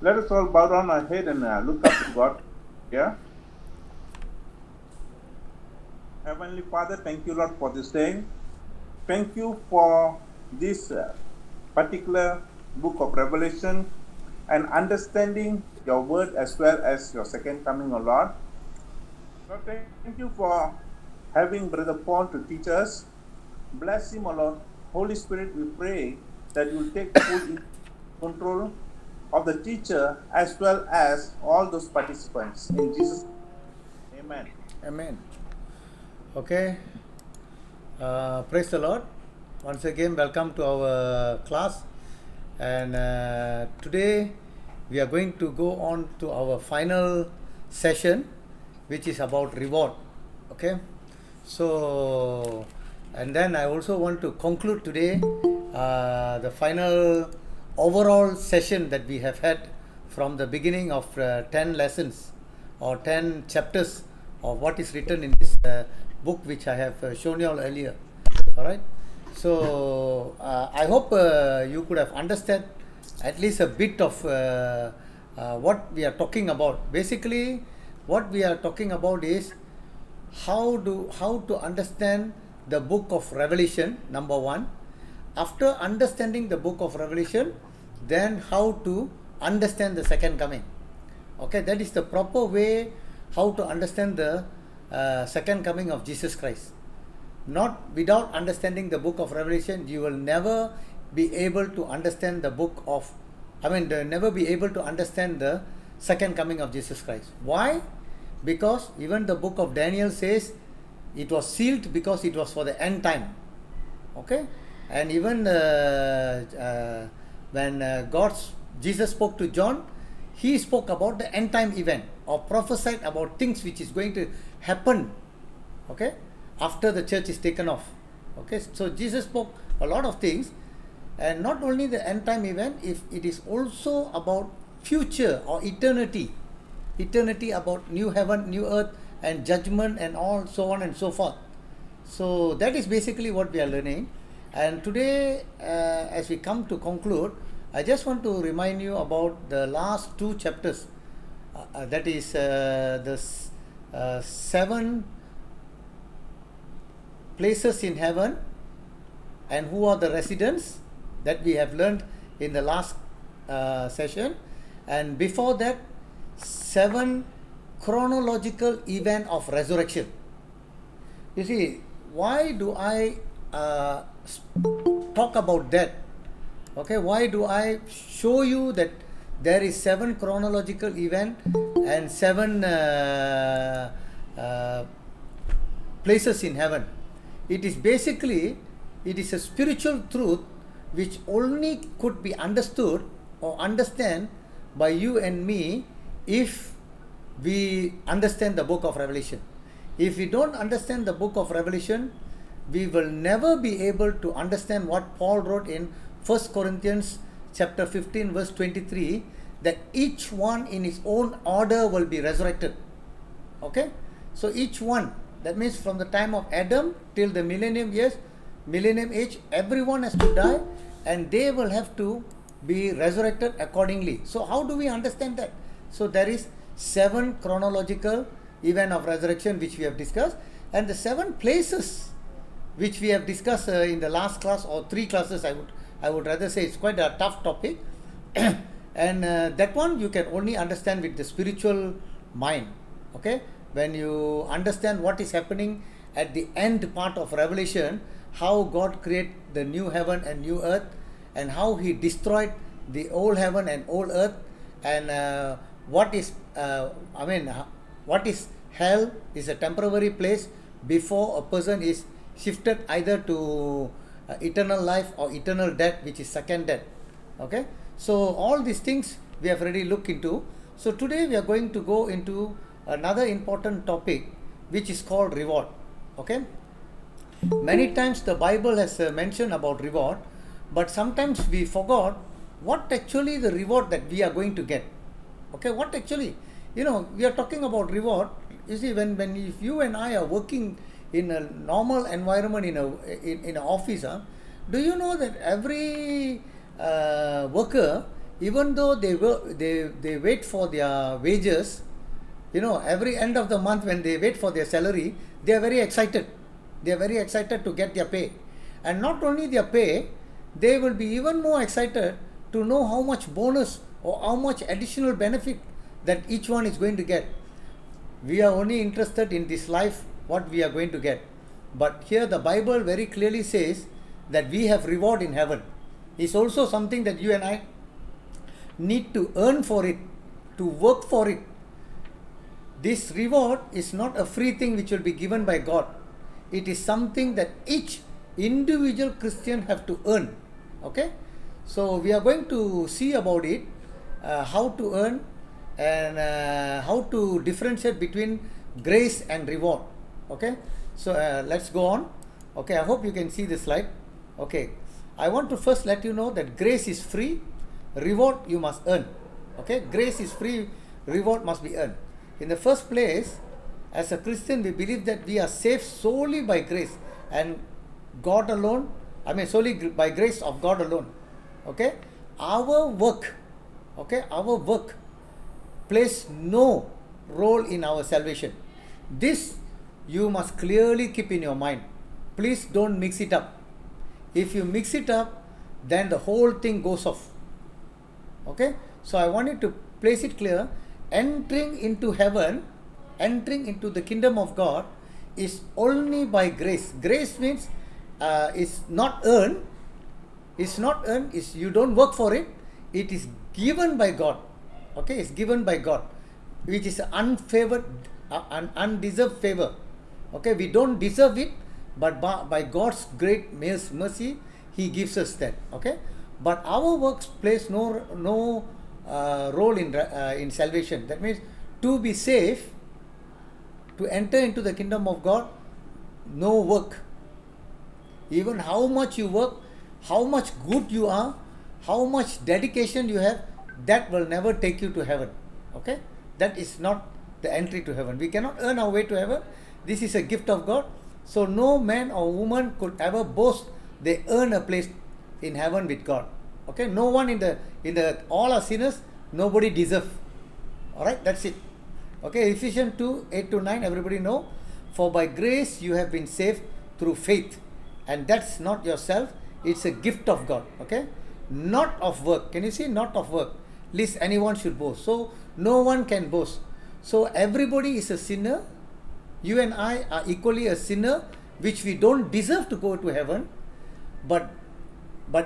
Let us all bow down our head and look up to God. Yeah. Heavenly Father, thank you, Lord, for this day. Thank you for this particular book of Revelation and understanding your word as well as your second coming, O Lord. Lord, thank you for having Brother Paul to teach us. Bless him, O Lord. Holy Spirit, we pray that you will take full control of the teacher as well as all those participants. In Jesus' name, amen. Amen. Okay. Praise the Lord. Once again, welcome to our class. And today we are going to go on to our final session, which is about reward. Okay. So, and then I also want to conclude today the final overall session that we have had from the beginning of 10 lessons or 10 chapters of what is written in this book which I have shown you all earlier. All right. So I hope you could have understood at least a bit of what we are talking about. Basically, what we are talking about is how to understand the book of Revelation, number one. After understanding the book of Revelation, then how to understand the second coming. Okay, that is the proper way how to understand the second coming of Jesus Christ. Not without understanding the book of Revelation, you will never be able to understand the book of, never be able to understand the second coming of Jesus Christ. Why? Because even the book of Daniel says it was sealed because it was for the end time. Okay, and even when Jesus spoke to John, he spoke about the end time event or prophesied about things which is going to happen. Okay, after the church is taken off. Okay, so Jesus spoke a lot of things, and not only the end time event, if it is also about future or eternity about new heaven, new earth, and judgment, and all so on and so forth. So that is basically what we are learning. And today, as we come to conclude, I just want to remind you about the last two chapters. That is the 7 places in heaven and who are the residents that we have learned in the last session. And before that, 7 chronological event of resurrection. You see, why do I talk about that? Okay, why do I show you that there is 7 chronological event and 7 places in heaven? It is basically, it is a spiritual truth which only could be understood or understand by you and me if we understand the book of Revelation. If we don't understand the book of Revelation, we will never be able to understand what Paul wrote in 1 Corinthians chapter 15 verse 23, that each one in his own order will be resurrected. Okay, so each one, that means from the time of Adam till the millennium age, everyone has to die and they will have to be resurrected accordingly. So how do we understand that? So there is 7 chronological event of resurrection which we have discussed, and the 7 places which we have discussed in the last class or 3 classes. I would rather say it's quite a tough topic and that one you can only understand with the spiritual mind. Okay, when you understand what is happening at the end part of Revelation, how God created the new heaven and new earth, and how he destroyed the old heaven and old earth, and what is what is hell is a temporary place before a person is shifted either to eternal life or eternal death, which is second death. Okay, so all these things we have already looked into. So today we are going to go into another important topic which is called reward. Okay, many times the Bible has mentioned about reward, but sometimes we forgot what actually the reward that we are going to get. Okay, what actually, we are talking about reward. You see, when if you and I are working in a normal environment in an office, do you know that every worker even though they wait for their wages, every end of the month when they wait for their salary, they are very excited. They are very excited to get their pay. And not only their pay, they will be even more excited to know how much bonus or how much additional benefit that each one is going to get. We are only interested in this life, what we are going to get. But here the Bible very clearly says that we have reward in heaven. It's also something that you and I need to earn for it, to work for it. This reward is not a free thing which will be given by God. It is something that each individual Christian have to earn. Okay? So we are going to see about it, how to earn and how to differentiate between grace and reward. Okay? So let's go on. Okay, I hope you can see the slide. Okay, I want to first let you know that grace is free, reward you must earn. Okay, grace is free, reward must be earned. In the first place, as a Christian, we believe that we are saved solely by grace and God alone. Solely by grace of God alone. Okay, our work plays no role in our salvation. This you must clearly keep in your mind. Please don't mix it up. If you mix it up, then the whole thing goes off. Okay, so I want you to place it clear. Entering into heaven, entering into the kingdom of God is only by grace. Grace means it's not earned. It's not earned. You don't work for it. It is given by God. Okay, it's given by God, which is unfavored, an undeserved favor. Okay, we don't deserve it, but by God's great mercy, He gives us that. Okay, but our works plays no role in salvation. That means to be saved, to enter into the kingdom of God, no work. Even how much you work, how much good you are, how much dedication you have, that will never take you to heaven. Okay, that is not the entry to heaven. We cannot earn our way to heaven. This is a gift of God. So no man or woman could ever boast they earn a place in heaven with God. Okay, no one in the all are sinners, nobody deserve. Alright, that's it. Okay, Ephesians 2:8-9, everybody know. For by grace you have been saved through faith. And that's not yourself, it's a gift of God. Okay, not of work. Can you see? Not of work, lest anyone should boast. So no one can boast. So everybody is a sinner. You and I are equally a sinner, which we don't deserve to go to heaven. But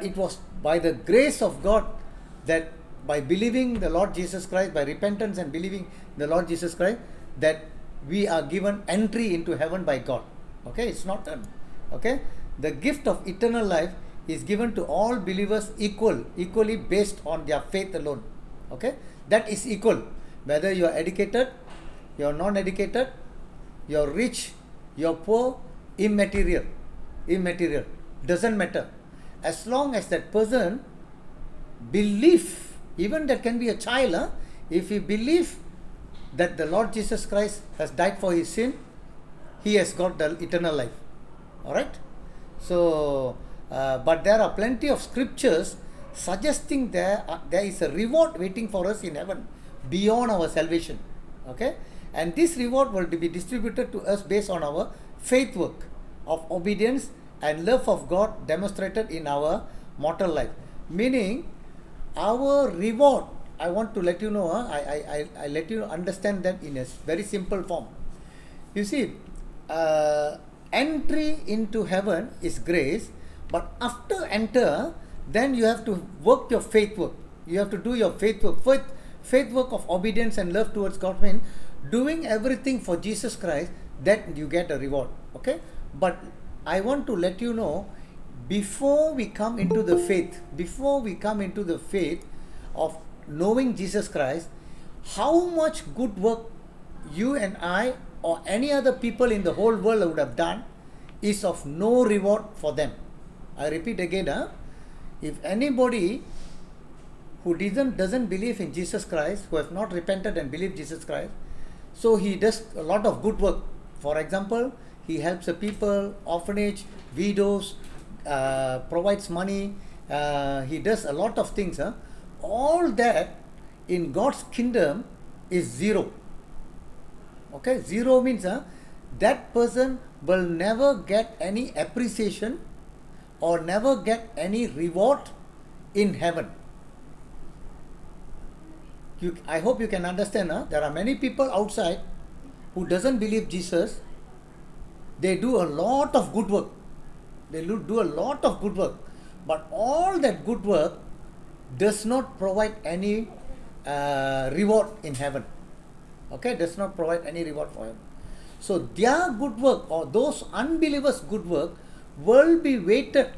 it was by the grace of God that by believing the Lord Jesus Christ, by repentance and believing the Lord Jesus Christ, that we are given entry into heaven by God. Okay, it's not done. Okay, the gift of eternal life is given to all believers equally based on their faith alone. Okay, that is equal. Whether you are educated, you are non-educated, you are rich, you are poor, immaterial, doesn't matter. As long as that person believe, even that can be a child, if he believe that the Lord Jesus Christ has died for his sin, he has got the eternal life. Alright? So, but there are plenty of scriptures suggesting there is a reward waiting for us in heaven beyond our salvation. Okay? And this reward will be distributed to us based on our faith work of obedience and love of God demonstrated in our mortal life. Meaning, our reward, I want to let you know, I let you understand that in a very simple form. You see, entry into heaven is grace, but after enter, then you have to work your faith work. You have to do your faith work. Faith work of obedience and love towards God means doing everything for Jesus Christ, that you get a reward. Okay? But I want to let you know, before we come into the faith of knowing Jesus Christ, how much good work you and I or any other people in the whole world would have done is of no reward for them. I repeat again, if anybody who doesn't believe in Jesus Christ, who have not repented and believed Jesus Christ, so he does a lot of good work. For example, he helps the people, orphanage, widows, provides money, he does a lot of things. all that in God's kingdom is zero. Okay, zero means that person will never get any appreciation or never get any reward in heaven. I hope you can understand. There are many people outside who doesn't believe Jesus. They do a lot of good work. They do a lot of good work. But all that good work does not provide any reward in heaven. Okay, does not provide any reward for him. So their good work, or those unbelievers' good work, will be weighted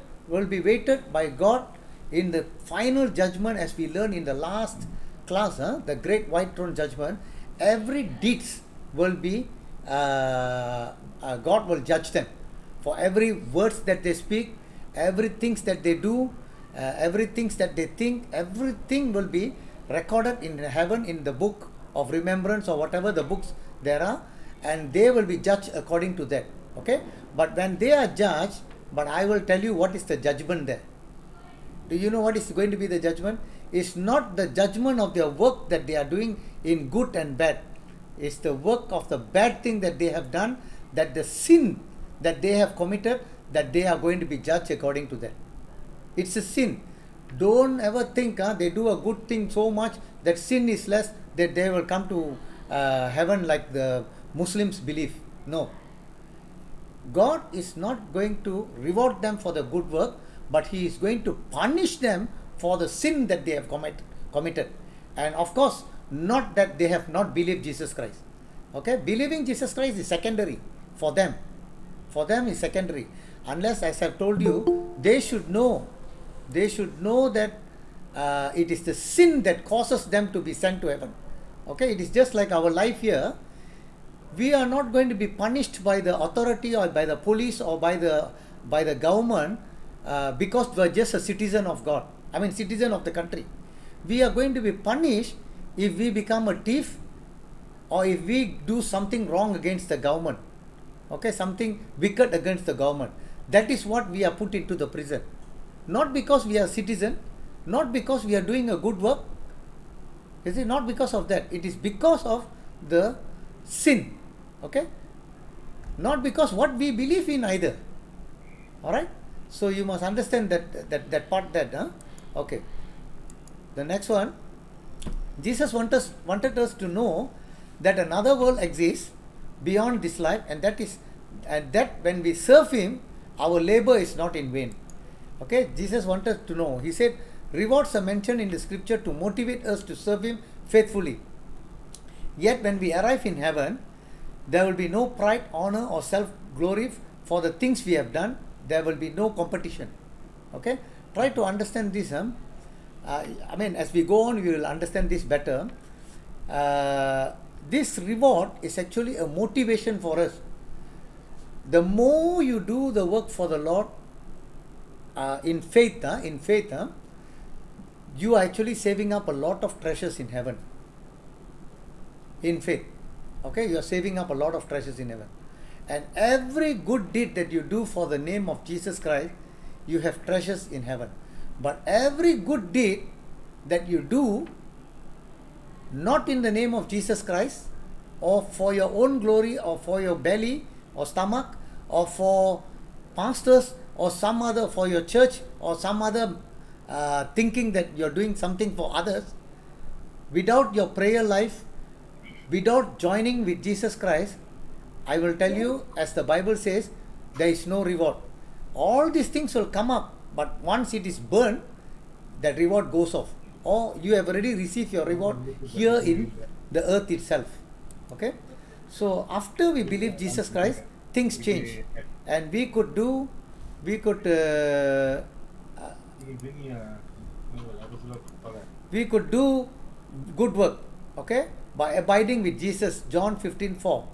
by God in the final judgment, as we learned in the last class, the great white throne judgment. Every deeds will be God will judge them for every words that they speak, every things that they do, every things that they think. Everything will be recorded in heaven in the book of remembrance, or whatever the books there are, and they will be judged according to that. Okay, but when they are judged, but I will tell you what is the judgment there. Do you know what is going to be the judgment? It's not the judgment of their work that they are doing in good and bad. It's the work of the bad thing that they have done, that the sin that they have committed, that they are going to be judged according to that. It's a sin. Don't ever think they do a good thing so much that sin is less, that they will come to heaven like the Muslims believe. No. God is not going to reward them for the good work, but He is going to punish them for the sin that they have committed. And of course, not that they have not believed Jesus Christ. Okay, believing Jesus Christ is secondary for them. For them is secondary. Unless, as I have told you, they should know that it is the sin that causes them to be sent to heaven. Okay, it is just like our life here. We are not going to be punished by the authority or by the police or by the government because we are just a citizen of God. I mean, citizen of the country. We are going to be punished if we become a thief, or if we do something wrong against the government. Okay, something wicked against the government. That is what we are put into the prison. Not because we are citizen, not because we are doing a good work. Is it not because of that? It is because of the sin. Okay, not because what we believe in either. All right. So you must understand that part. Okay. The next one, Jesus wanted us to know that another world exists beyond this life, and that when we serve Him, our labor is not in vain. Okay, Jesus wanted to know. He said, rewards are mentioned in the scripture to motivate us to serve Him faithfully. Yet when we arrive in heaven, there will be no pride, honor, or self-glory for the things we have done. There will be no competition. Okay, try to understand this. I mean, as we go on, we will understand this better. This reward is actually a motivation for us. The more you do the work for the Lord in faith, you are actually saving up a lot of treasures in heaven. In faith. Okay, you are saving up a lot of treasures in heaven. And every good deed that you do for the name of Jesus Christ, you have treasures in heaven. But every good deed that you do, not in the name of Jesus Christ, or for your own glory, or for your belly or stomach, or for pastors, or some other, for your church, or some other thinking that you're doing something for others, without your prayer life, without joining with Jesus Christ, I will tell you, as the Bible says, there is no reward. All these things will come up, but once it is burned, that reward goes off. Or you have already received your reward here in the earth itself. Okay? So after we believe Jesus Christ, things change. And we could do good work. Okay? By abiding with Jesus. John 15:4.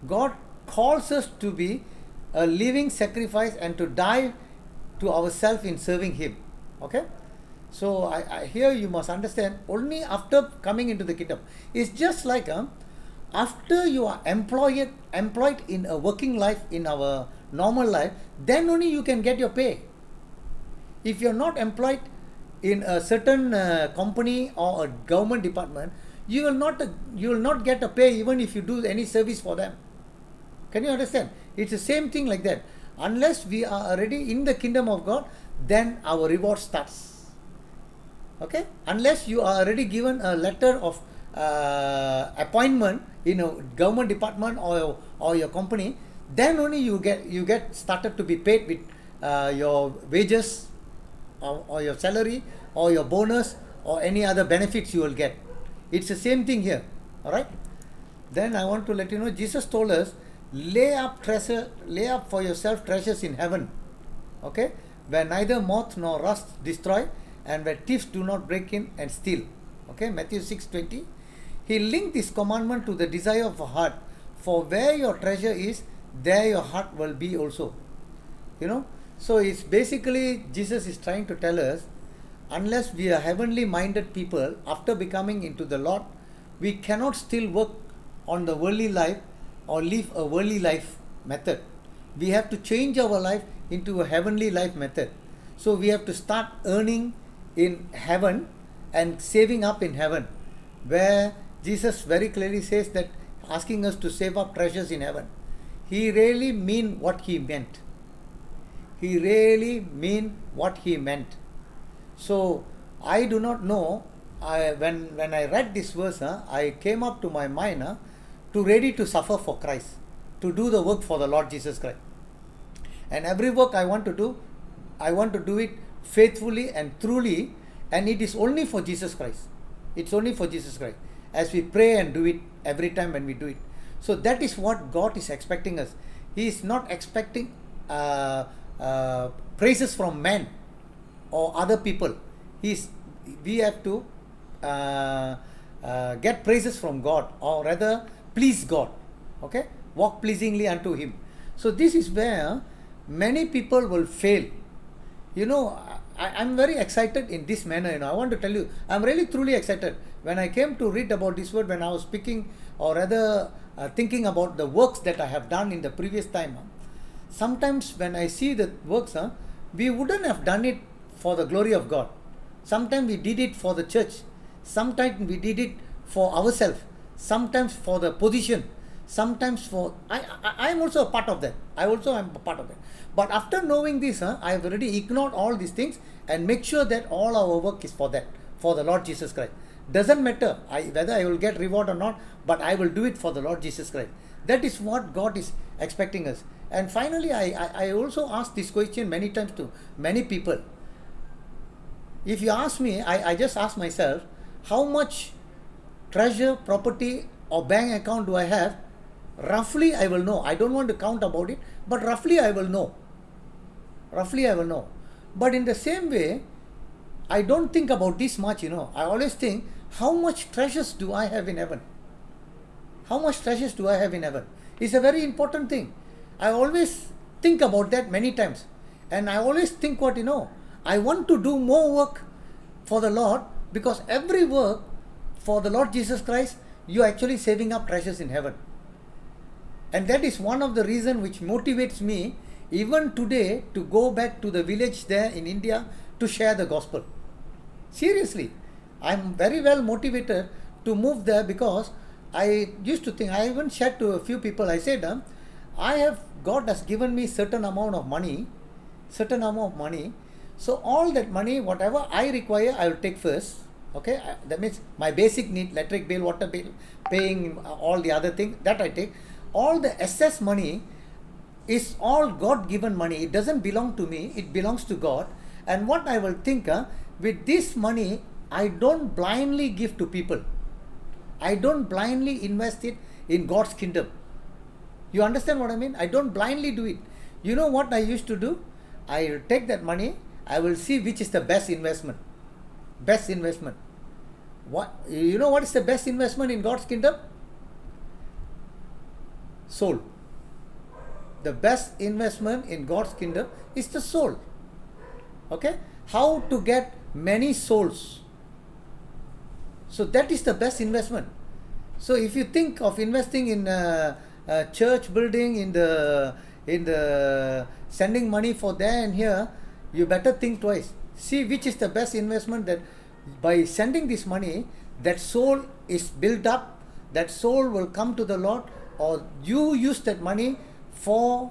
God calls us to be a living sacrifice and to die to ourselves in serving Him. Okay? So I here you must understand, only after coming into the kingdom. It's just like after you are employed in a working life, in our normal life, then only you can get your pay. If you're not employed in a certain company or a government department, you will not get a pay even if you do any service for them. Can you understand? It's the same thing like that. Unless we are already in the kingdom of God, then our reward starts. Okay? Unless you are already given a letter of appointment in a government department or your company, then only you get started to be paid with your wages or your salary or your bonus or any other benefits you will get. It's the same thing here. All right? Then I want to let you know, Jesus told us, lay up for yourself treasures in heaven, okay, where neither moth nor rust destroy, and where thieves do not break in and steal. Okay, Matthew 6:20. He linked this commandment to the desire of a heart, for where your treasure is, there your heart will be also. You know, so it's basically Jesus is trying to tell us, unless we are heavenly minded people, after becoming into the Lord, we cannot still work on the worldly life or live a worldly life method. We have to change our life into a heavenly life method. So we have to start earning in heaven and saving up in heaven, where Jesus very clearly says that, asking us to save up treasures in heaven. He really mean what he meant. He really mean what he meant. So I do not know. When I read this verse, I came up to my mind to ready to suffer for Christ, to do the work for the Lord Jesus Christ. And every work I want to do it faithfully and truly, and it is only for Jesus Christ. It's only for Jesus Christ. As we pray and do it every time when we do it. So that is what God is expecting us. He is not expecting praises from men or other people. We have to get praises from God, or rather please God. Okay, walk pleasingly unto Him. So this is where many people will fail. You know, I'm very excited in this manner. I want to tell you, I'm really truly excited. When I came to read about this word, when I was speaking, or rather thinking about the works that I have done in the previous time, sometimes when I see the works, we wouldn't have done it for the glory of God. Sometimes we did it for the church. Sometimes we did it for ourselves. Sometimes for the position. Sometimes for... I am also a part of that. I also am a part of that. But after knowing this, I have already ignored all these things and make sure that all our work is for that, for the Lord Jesus Christ. Doesn't matter whether I will get reward or not, but I will do it for the Lord Jesus Christ. That is what God is expecting us. And finally, I also asked this question many times to many people. If you ask me, I just ask myself, how much treasure, property or bank account do I have? Roughly I will know. I don't want to count about it, but roughly I will know. Roughly I will know. But in the same way, I don't think about this much, I always think, how much treasures do I have in heaven? How much treasures do I have in heaven? It's a very important thing. I always think about that many times. And I always think what, I want to do more work for the Lord, because every work for the Lord Jesus Christ, you are actually saving up treasures in heaven. And that is one of the reasons which motivates me even today to go back to the village there in India to share the gospel. Seriously, I am very well motivated to move there, because I used to think, I even shared to a few people, I said, God has given me certain amount of money, so all that money, whatever I require, I will take first. Okay, that means my basic need, electric bill, water bill, paying all the other things, that I take. All the excess money is all God-given money. It doesn't belong to me, it belongs to God. And what I will think, with this money, I don't blindly give to people. I don't blindly invest it in God's kingdom. You understand what I mean? I don't blindly do it. You know what I used to do? I will take that money, I will see which is the best investment. Best investment. You know what is the best investment in God's kingdom? Soul. The best investment in God's kingdom is the soul. Okay? How to get many souls. So that is the best investment. So if you think of investing in a church building, in the sending money for there and here, you better think twice. See which is the best investment, that by sending this money, that soul is built up, that soul will come to the Lord, or you use that money for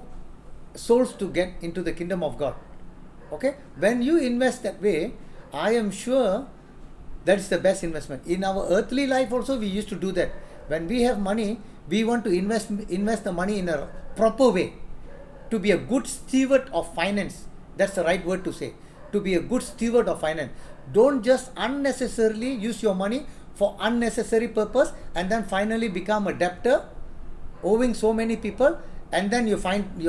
souls to get into the kingdom of God. Okay? When you invest that way, I am sure that is the best investment. In our earthly life also, we used to do that. When we have money, we want to invest the money in a proper way. To be a good steward of finance. That's the right word to say. To be a good steward of finance. Don't just unnecessarily use your money for unnecessary purpose and then finally become a debtor, owing so many people, and then you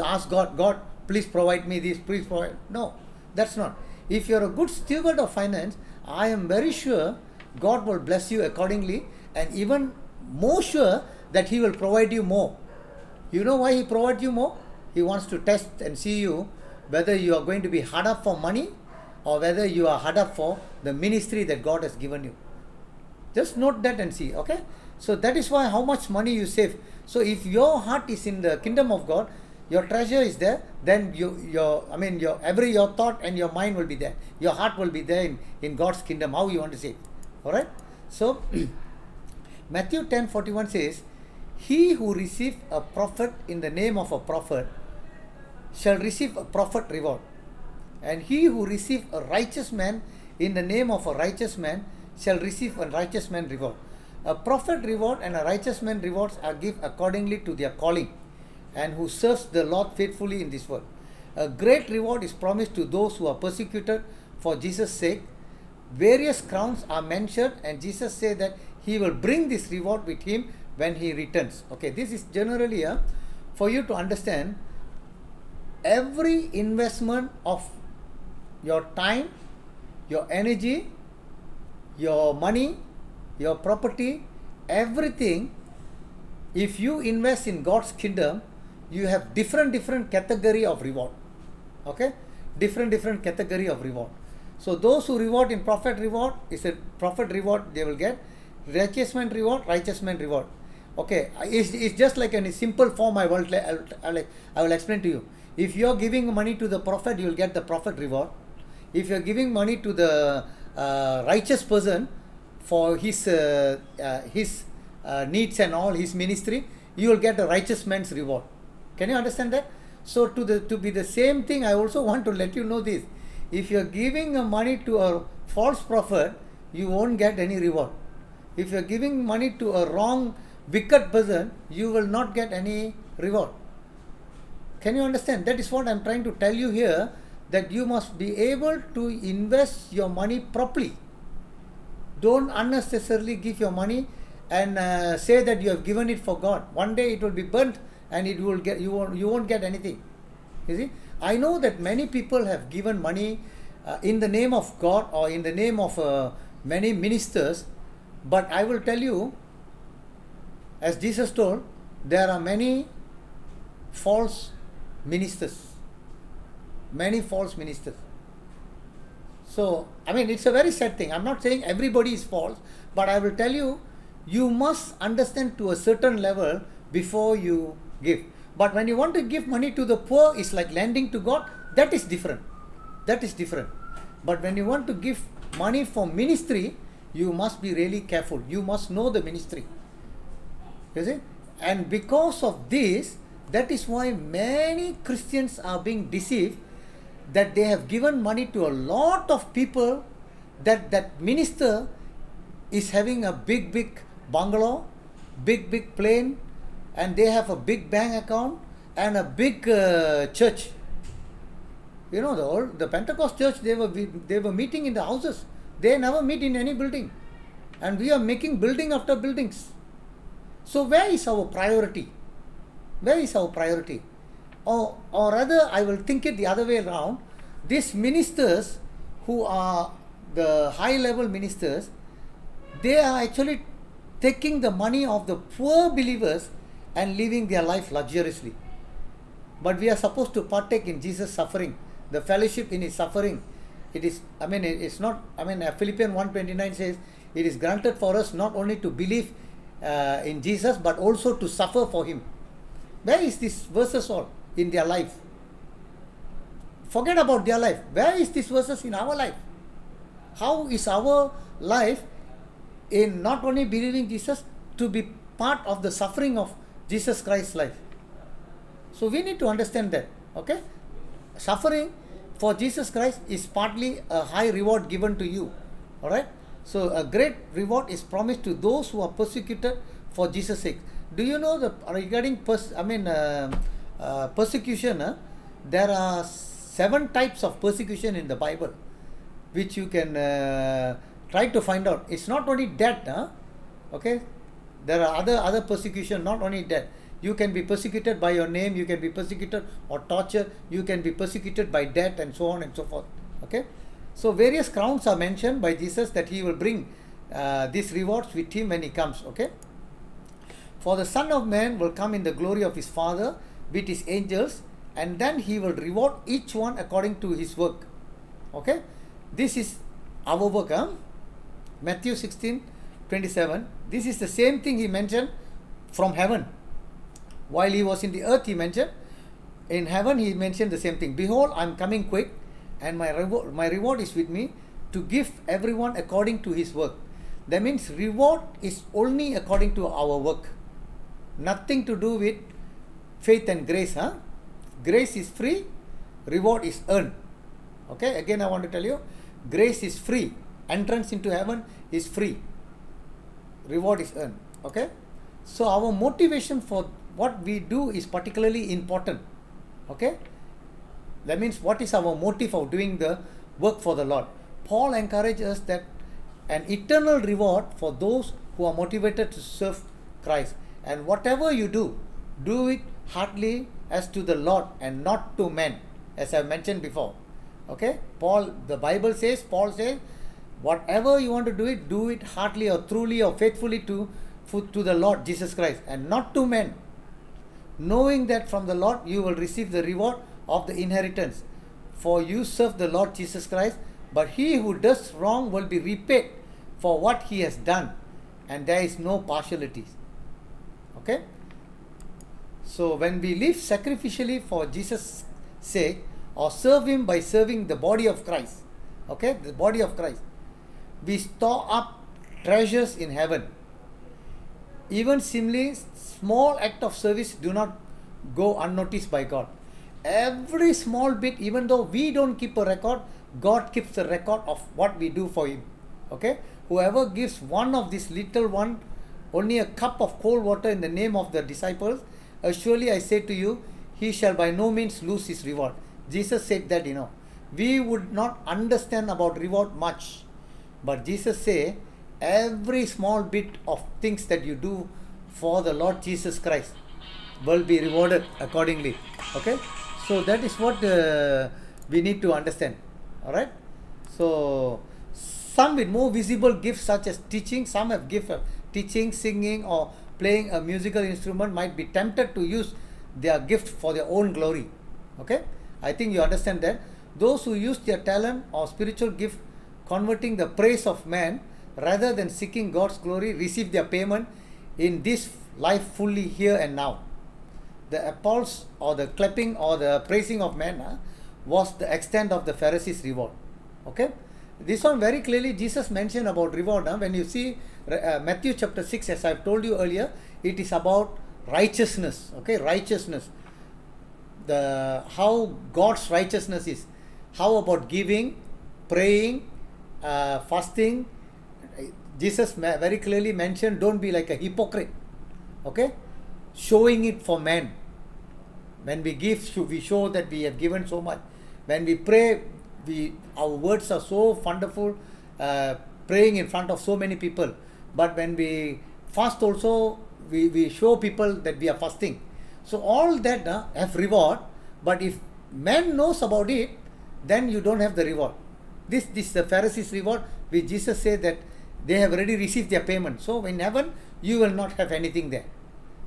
ask God, God, please provide me this, please provide. No, that's not. If you're a good steward of finance, I am very sure God will bless you accordingly, and even more sure that He will provide you more. You know why He provides you more? He wants to test and see you whether you are going to be hard up for money or whether you are hard up for the ministry that God has given you. Just note that and see, okay? So that is why how much money you save. So if your heart is in the kingdom of God, your treasure is there, then your thought and your mind will be there. Your heart will be there in God's kingdom, how you want to save. Alright? So Matthew 10:41 says, he who receives a prophet in the name of a prophet shall receive a prophet reward. And he who receives a righteous man in the name of a righteous man shall receive a righteous man reward. A prophet reward and a righteous man rewards are given accordingly to their calling, and who serves the Lord faithfully in this world. A great reward is promised to those who are persecuted for Jesus' sake. Various crowns are mentioned, and Jesus said that He will bring this reward with Him when He returns. Okay, this is generally for you to understand. Every investment of your time, your energy, your money, your property, everything, if you invest in God's kingdom, you have different category of reward. Okay, different category of reward. So those who reward in prophet reward is a prophet reward they will get. Righteous man reward. Okay, it's just like in a simple form. I will explain to you. If you are giving money to the prophet, you will get the prophet reward. If you are giving money to the righteous person for his needs and all, his ministry, you will get a righteous man's reward. Can you understand that? So to be the same thing, I also want to let you know this. If you are giving money to a false prophet, you won't get any reward. If you are giving money to a wrong, wicked person, you will not get any reward. Can you understand? That is what I am trying to tell you here, that you must be able to invest your money properly. Don't unnecessarily give your money and say that you have given it for God. One day it will be burnt and you won't get anything. You see, I know that many people have given money in the name of God or in the name of many ministers, but I will tell you, as Jesus told, there are many false ministers. Many false ministers. So, it's a very sad thing. I'm not saying everybody is false, but I will tell you, you must understand to a certain level before you give. But when you want to give money to the poor, it's like lending to God. That is different. But when you want to give money for ministry, you must be really careful. You must know the ministry. You see? And because of this, that is why many Christians are being deceived, that they have given money to a lot of people, that minister is having a big bungalow, big plane, and they have a big bank account and a big church. You know, the Pentecost church, they were meeting in the houses. They never meet in any building. And we are making building after buildings. So where is our priority? Or rather, I will think it the other way around. These ministers who are the high level ministers, they are actually taking the money of the poor believers and living their life luxuriously. But we are supposed to partake in Jesus' suffering, the fellowship in His suffering. It is, it's not, Philippians 1:29 says, it is granted for us not only to believe in Jesus, but also to suffer for Him. Where is this verses all in their life? Forget about their life. Where is this verses in our life? How is our life in not only believing Jesus to be part of the suffering of Jesus Christ's life? So we need to understand that. Okay, suffering for Jesus Christ is partly a high reward given to you. All right. So a great reward is promised to those who are persecuted for Jesus' sake. Do you know that regarding persecution? There are 7 types of persecution in the Bible, which you can try to find out. It's not only death. Okay, there are other persecution, not only death. You can be persecuted by your name, you can be persecuted or tortured, you can be persecuted by death, and so on and so forth. Okay, so various crowns are mentioned by Jesus that he will bring these rewards with him when he comes. Okay, for the Son of Man will come in the glory of his Father with his angels, and then he will reward each one according to his work. Okay, this is our work. Matthew 16:27. This is the same thing he mentioned from heaven. While he was in the earth, he mentioned. In heaven, he mentioned the same thing. Behold, I am coming quick, and my reward is with me, to give everyone according to his work. That means reward is only according to our work. Nothing to do with faith and grace. Grace is free, reward is earned. Okay, again I want to tell you, grace is free. Entrance into heaven is free. Reward is earned. Okay, so our motivation for what we do is particularly important. Okay, that means what is our motive of doing the work for the Lord? Paul encourages us that an eternal reward for those who are motivated to serve Christ. And whatever you do, do it heartily as to the Lord and not to men, as I mentioned before. Okay, Paul says, whatever you want to do it heartily or truly or faithfully to the Lord Jesus Christ and not to men, knowing that from the Lord you will receive the reward of the inheritance. For you serve the Lord Jesus Christ, but he who does wrong will be repaid for what he has done, and there is no partiality. Okay, so when we live sacrificially for Jesus' sake, or serve him by serving the body of Christ, okay, the body of Christ, we store up treasures in heaven. Even similarly, small act of service do not go unnoticed by God. Every small bit, even though we don't keep a record, God keeps a record of what we do for him. Okay, whoever gives one of this little one only a cup of cold water in the name of the disciples, surely I say to you, he shall by no means lose his reward. Jesus said that, we would not understand about reward much, but Jesus say every small bit of things that you do for the Lord Jesus Christ will be rewarded accordingly. Okay, so that is what we need to understand. All right, so some with more visible gifts such as teaching, some have gift of teaching, singing, or playing a musical instrument, might be tempted to use their gift for their own glory. Okay, I think you understand that. Those who use their talent or spiritual gift converting the praise of man rather than seeking God's glory receive their payment in this life fully here and now. The applause or the clapping or the praising of man was the extent of the Pharisees' reward. Okay, this one very clearly Jesus mentioned about reward. When you see Matthew chapter 6, as I've told you earlier, it is about righteousness. Okay, righteousness. How God's righteousness is. How about giving, praying, fasting? Jesus very clearly mentioned, don't be like a hypocrite. Okay, showing it for men. When we give, we show that we have given so much. When we pray, our words are so wonderful, praying in front of so many people. But when we fast also, we show people that we are fasting. So all that have reward, but if man knows about it, then you don't have the reward. This is the Pharisees' reward, which Jesus said that they have already received their payment. So in heaven, you will not have anything there.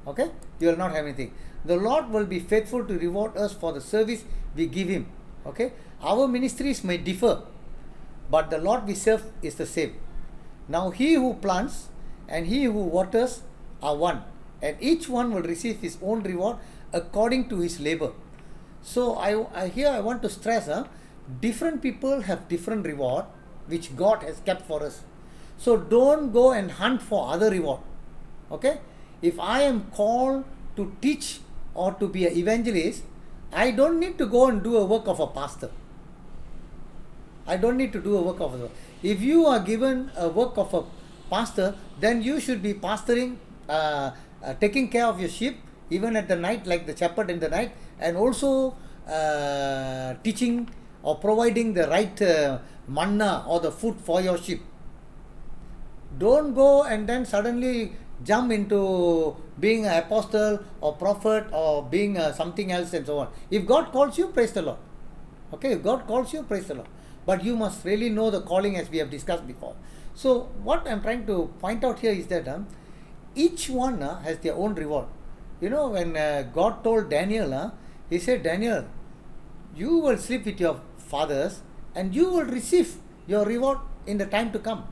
Okay, you will not have anything. The Lord will be faithful to reward us for the service we give him. Okay, our ministries may differ, but the Lord we serve is the same. Now he who plants and he who waters are one, and each one will receive his own reward according to his labor. So I want to stress, different people have different reward, which God has kept for us. So don't go and hunt for other reward. Okay? If I am called to teach or to be an evangelist, I don't need to go and do a work of a pastor. I don't need to do a work of a. If you are given a work of a pastor, then you should be pastoring, taking care of your sheep, even at the night, like the shepherd in the night, and also teaching or providing the right manna or the food for your sheep. Don't go and then suddenly jump into being an apostle or prophet or being something else and so on. If God calls you, praise the Lord. Okay, if God calls you, praise the Lord. But you must really know the calling, as we have discussed before. So what I'm trying to point out here is that each one has their own reward. You know, when God told Daniel, he said, Daniel, you will sleep with your fathers and you will receive your reward in the time to come.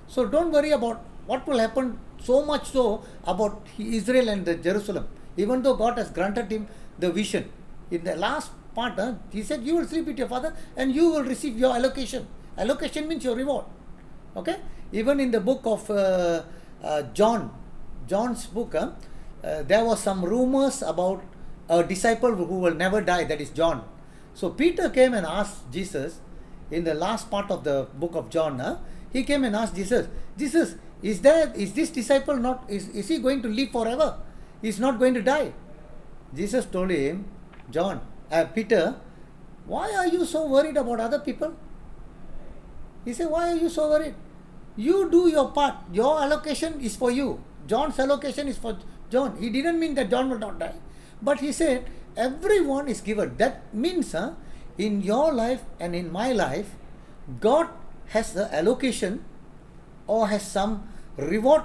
So don't worry about what will happen, so much so about Israel and the Jerusalem. Even though God has granted him the vision, in the last part, he said, you will sleep with your father and you will receive your allocation. Allocation means your reward. Okay? Even in the book of John's book, there was some rumors about a disciple who will never die, that is John. So Peter came and asked Jesus, in the last part of the book of John, he came and asked Jesus, is this disciple not, is he going to live forever? He's not going to die. Jesus told him, Peter, why are you so worried about other people? He said, why are you so worried? You do your part. Your allocation is for you. John's allocation is for John. He didn't mean that John will not die. But he said, everyone is given. That means in your life and in my life, God has the allocation or has some reward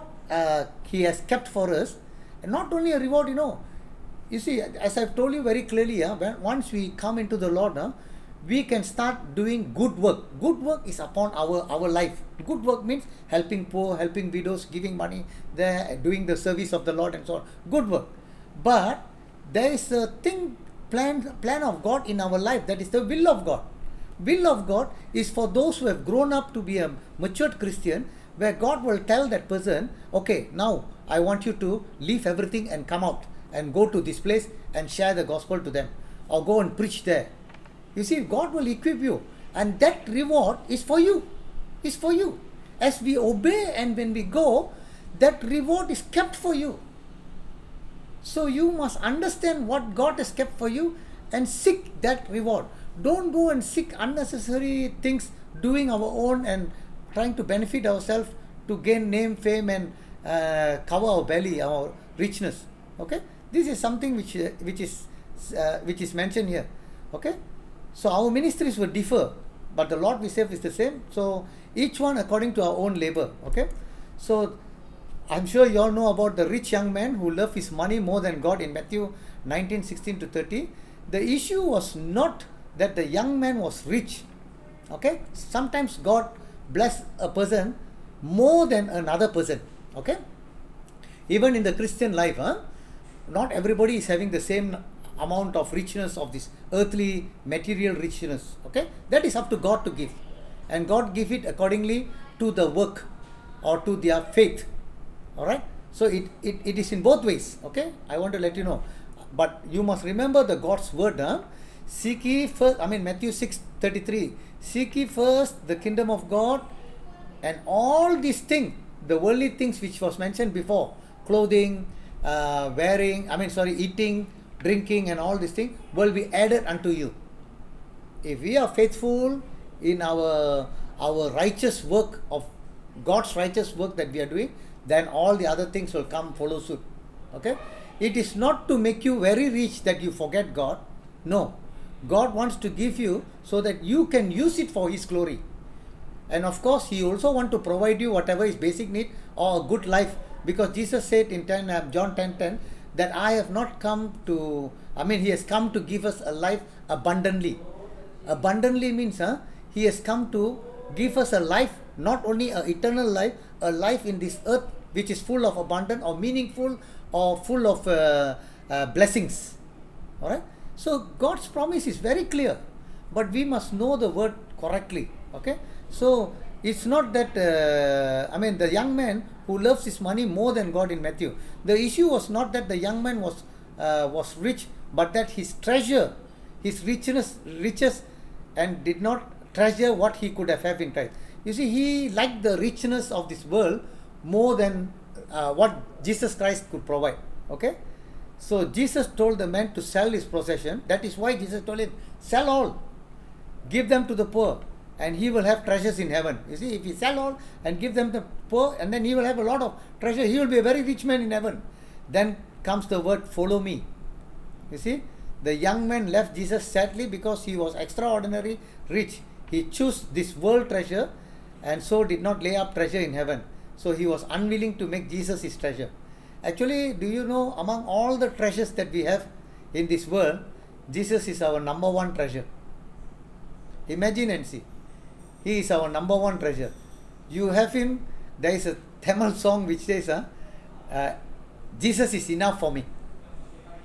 he has kept for us. And not only a reward, you see, as I've told you very clearly, once we come into the Lord, we can start doing good work. Good work is upon our life. Good work means helping poor, helping widows, giving money, doing the service of the Lord and so on. Good work. But there is a plan of God in our life, that is the will of God. Will of God is for those who have grown up to be a matured Christian, where God will tell that person, okay, now I want you to leave everything and come out and go to this place and share the gospel to them, or go and preach there. You see, God will equip you, and that reward is for you. Is for you. As we obey and when we go, that reward is kept for you. So you must understand what God has kept for you and seek that reward. Don't go and seek unnecessary things, doing our own and trying to benefit ourselves to gain name, fame, and cover our belly, our richness. Okay, this is something which is mentioned here. Okay, so our ministries will differ, but the Lord we serve is the same. So each one according to our own labor. Okay, so I'm sure you all know about the rich young man who loved his money more than God in Matthew 19:16-30. The issue was not that the young man was rich. Okay, sometimes God bless a person more than another person. Okay, even in the Christian life, not everybody is having the same amount of richness of this earthly material richness. Okay, that is up to God to give, and God give it accordingly to the work or to their faith. All right, so it is in both ways. Okay, I want to let you know, but you must remember the God's word. Seek ye first, Matthew 6:33, seek ye first the kingdom of God, and all these things, the worldly things which was mentioned before, clothing, eating, drinking, and all these things will be added unto you. If we are faithful in our righteous work of God's righteous work that we are doing, then all the other things will follow suit. Okay, it is not to make you very rich that you forget God. No, God wants to give you so that you can use it for His glory. And of course, He also wants to provide you whatever is basic need or a good life, because Jesus said in John 10:10 that I have not come to, He has come to give us a life abundantly. Abundantly means He has come to give us a life, not only an eternal life, a life in this earth which is full of abundance or meaningful or full of blessings. All right. So God's promise is very clear, but we must know the word correctly. Okay. So It's not that, the young man who loves his money more than God in Matthew. The issue was not that the young man was rich, but that his treasure, his riches, and did not treasure what he could have in Christ. You see, he liked the richness of this world more than what Jesus Christ could provide. Okay? So Jesus told the man to sell his possession. That is why Jesus told him, sell all, give them to the poor, and he will have treasures in heaven. You see, if he sell all and give them to the poor, and then he will have a lot of treasure, he will be a very rich man in heaven. Then comes the word, follow me. You see, the young man left Jesus sadly because he was extraordinary rich. He chose this world treasure and so did not lay up treasure in heaven. So he was unwilling to make Jesus his treasure. Actually, do you know, among all the treasures that we have in this world, Jesus is our number one treasure. Imagine and see. He is our number one treasure. You have him. There is a Tamil song which says, Jesus is enough for me.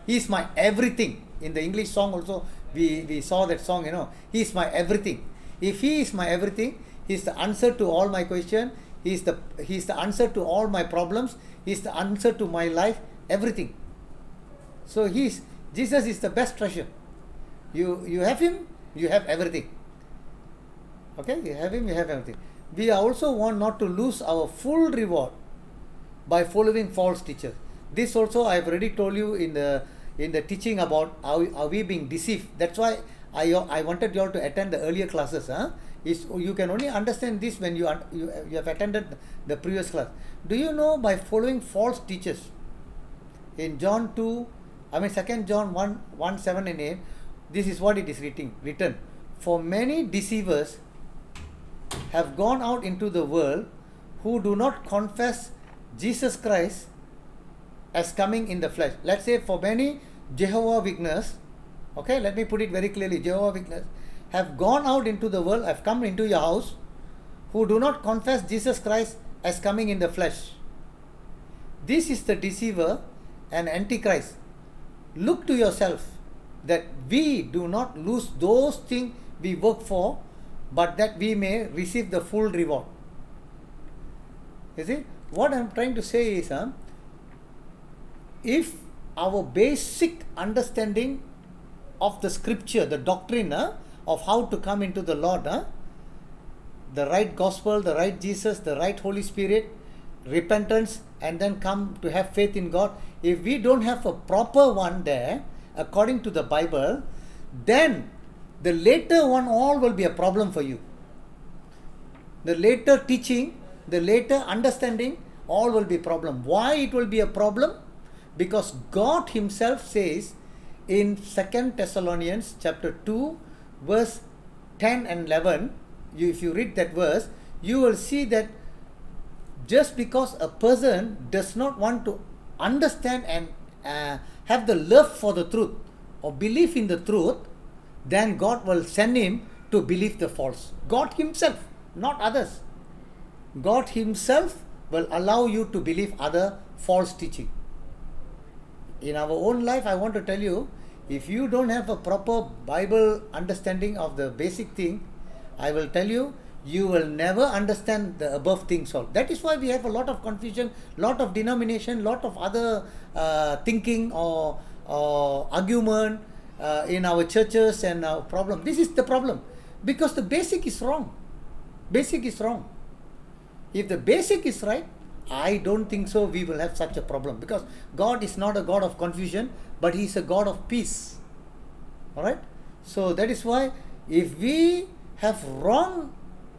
He is my everything. In the English song also, we saw that song, He is my everything. If He is my everything, He is the answer to all my questions. He is the answer to all my problems. He is the answer to my life, everything. So Jesus is the best treasure. You have Him, you have everything. Okay, you have Him, you have everything. We also want not to lose our full reward by following false teachers. This also I have already told you in the teaching about are we being deceived. That's why I wanted you all to attend the earlier classes. You can only understand this when you have attended the previous class. Do you know, by following false teachers, in 2 John 1, 7 and 8, this is what it is written. For many deceivers have gone out into the world who do not confess Jesus Christ as coming in the flesh. Let's say for many Jehovah's Witnesses, okay, let me put it very clearly, Jehovah's Witnesses have gone out into the world, have come into your house, who do not confess Jesus Christ as coming in the flesh. This is the deceiver and antichrist. Look to yourself that we do not lose those things we work for, but that we may receive the full reward. You see, what I am trying to say is, if our basic understanding of the scripture, the doctrine of how to come into the Lord, the right gospel, the right Jesus, the right Holy Spirit, repentance, and then come to have faith in God, if we don't have a proper one there, according to the Bible, then the later one all will be a problem for you. The later teaching, the later understanding, all will be a problem. Why it will be a problem? Because God Himself says in 2 Thessalonians chapter 2, verse 10 and 11, if you read that verse, you will see that just because a person does not want to understand and have the love for the truth or believe in the truth, then God will send him to believe the false. God Himself, not others. God Himself will allow you to believe other false teaching. In our own life, I want to tell you, if you don't have a proper Bible understanding of the basic thing, I will tell you, you will never understand the above things all. That is why we have a lot of confusion, lot of denomination, lot of other thinking or argument in our churches and our problem. This is the problem. Because the basic is wrong. Basic is wrong. If the basic is right, I don't think so we will have such a problem. Because God is not a God of confusion, but He is a God of peace. Alright? So that is why if we have wrong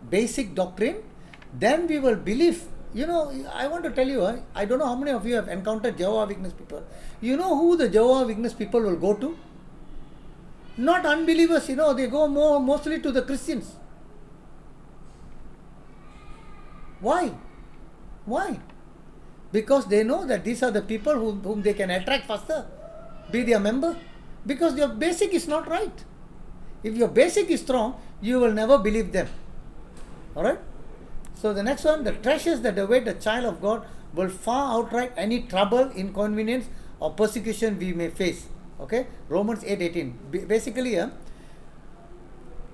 basic doctrine, then we will believe. I want to tell you, I don't know how many of you have encountered Jehovah's Witness people. You know who the Jehovah's Witness people will go to? Not unbelievers, they go mostly to the Christians. Why? Why? Because they know that these are the people whom they can attract faster, be their member. Because your basic is not right. If your basic is strong, you will never believe them. Alright? So the next one, the treasures that await the child of God will far outright any trouble, inconvenience or persecution we may face. Okay? Romans 8:18. Basically,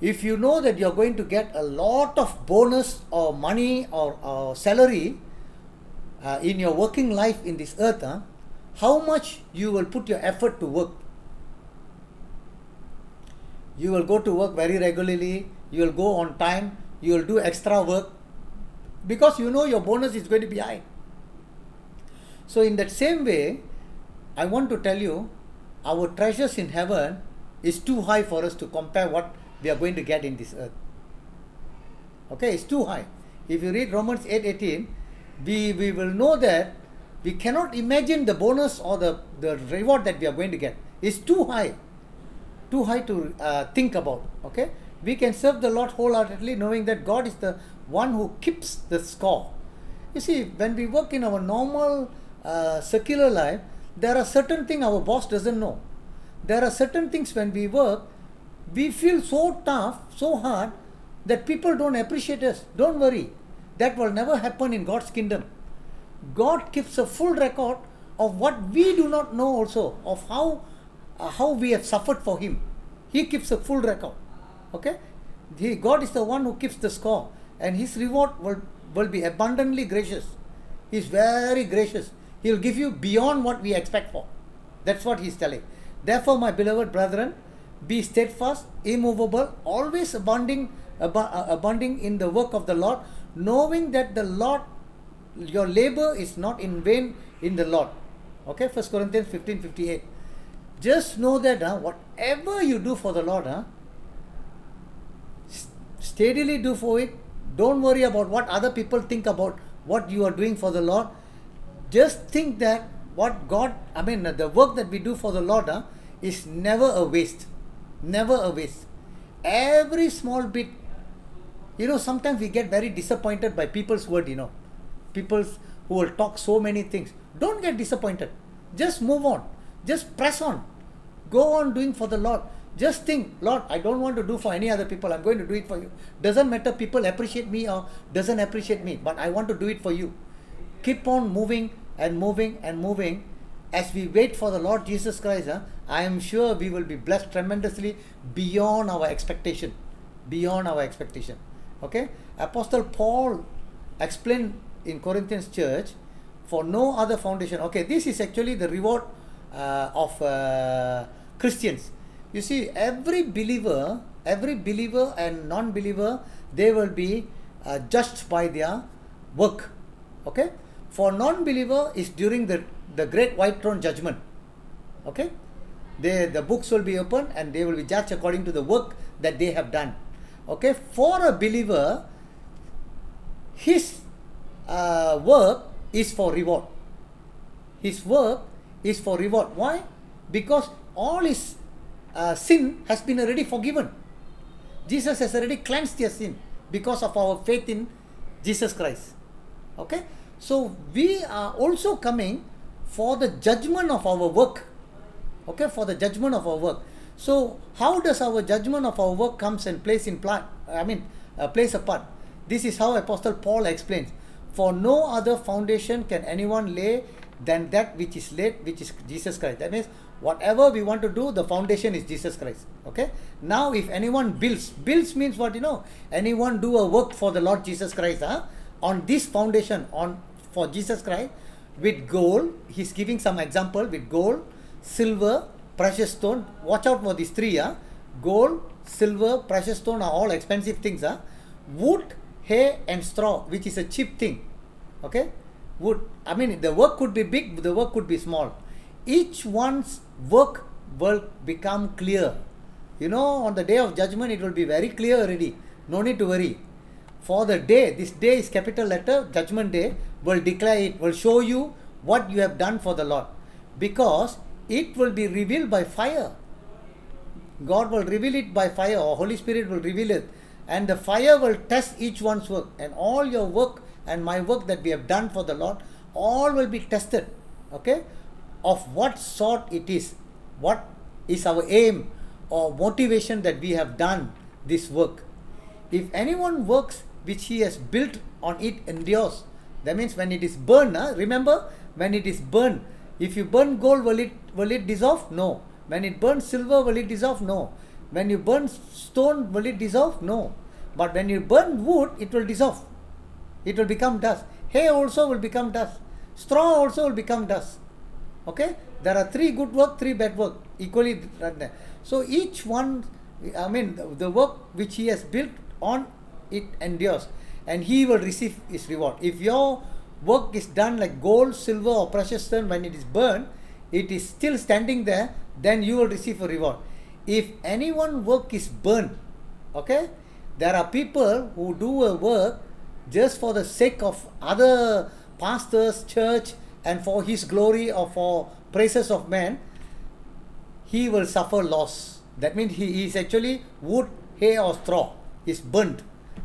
If you know that you're going to get a lot of bonus or money or salary in your working life in this earth, how much you will put your effort to work? You will go to work very regularly, you will go on time, you will do extra work because you know your bonus is going to be high. So in that same way, I want to tell you, our treasures in heaven is too high for us to compare what we are going to get in this earth. Okay, it's too high. If you read Romans 8:18, we will know that we cannot imagine the bonus or the reward that we are going to get. It's too high to think about. Okay, we can serve the Lord wholeheartedly, knowing that God is the one who keeps the score. You see, when we work in our normal secular life, there are certain things our boss doesn't know. There are certain things when we work, we feel so tough, so hard, that people don't appreciate us. Don't worry. That will never happen in God's kingdom. God keeps a full record of what we do not know also, of how we have suffered for Him. He keeps a full record. Okay? God is the one who keeps the score. And His reward will be abundantly gracious. He is very gracious. He will give you beyond what we expect for. That's what He is telling. Therefore, my beloved brethren, be steadfast, immovable, always abounding in the work of the Lord, knowing that the Lord, your labor is not in vain in the Lord. Okay, 1 Corinthians 15:58. Just know that whatever you do for the Lord, steadily do for it. Don't worry about what other people think about what you are doing for the Lord. Just think that the work that we do for the Lord is never a waste. Never a waste. Every small bit. Sometimes we get very disappointed by people's word, People who will talk so many things. Don't get disappointed. Just move on. Just press on. Go on doing for the Lord. Just think, Lord, I don't want to do for any other people. I'm going to do it for you. Doesn't matter people appreciate me or doesn't appreciate me, but I want to do it for you. Keep on moving and moving and moving. As we wait for the Lord Jesus Christ, I am sure we will be blessed tremendously beyond our expectation. Beyond our expectation. Okay? Apostle Paul explained in Corinthians church, for no other foundation. Okay, this is actually the reward of Christians. You see, every believer and non-believer, they will be judged by their work. Okay? For non-believer is during the great white throne judgment. Okay? The books will be opened and they will be judged according to the work that they have done. Okay? For a believer, his work is for reward. His work is for reward. Why? Because all his sin has been already forgiven. Jesus has already cleansed your sin because of our faith in Jesus Christ. Okay? So we are also coming for the judgment of our work. Okay? For the judgment of our work. So how does our judgment of our work comes and plays a part? This is how Apostle Paul explains. For no other foundation can anyone lay than that which is laid, which is Jesus Christ. That means whatever we want to do, the foundation is Jesus Christ. Okay? Now if anyone builds means what? Anyone do a work for the Lord Jesus Christ on this foundation, for Jesus Christ, with gold. He's giving some example with gold, silver, precious stone. Watch out for these three. Gold, silver, precious stone are all expensive things. Wood, hay and straw, which is a cheap thing. Okay? Wood. The work could be big, the work could be small. Each one's work will become clear. On the day of judgment, it will be very clear already. No need to worry. For the day, this day is capital letter, judgment day, will declare it, will show you what you have done for the Lord. Because it will be revealed by fire. God will reveal it by fire, or Holy Spirit will reveal it. And the fire will test each one's work. And all your work and my work that we have done for the Lord, all will be tested. Okay? Of what sort it is. What is our aim or motivation that we have done this work. If anyone works which he has built on it endures. That means when it is burned, remember, when it is burned, if you burn gold, will it dissolve? No. When it burns silver, will it dissolve? No. When you burn stone, will it dissolve? No. But when you burn wood, it will dissolve. It will become dust. Hay also will become dust. Straw also will become dust. Okay? There are 3 good work, 3 bad work, equally right there. So each one, I mean, the work which he has built on, it endures, and he will receive his reward. If your work is done like gold, silver, or precious stone, when it is burned, it is still standing there, then you will receive a reward. If anyone work is burned, okay, there are people who do a work just for the sake of other pastors, church, and for his glory or for praises of man, he will suffer loss. That means he is actually wood, hay, or straw is burnt.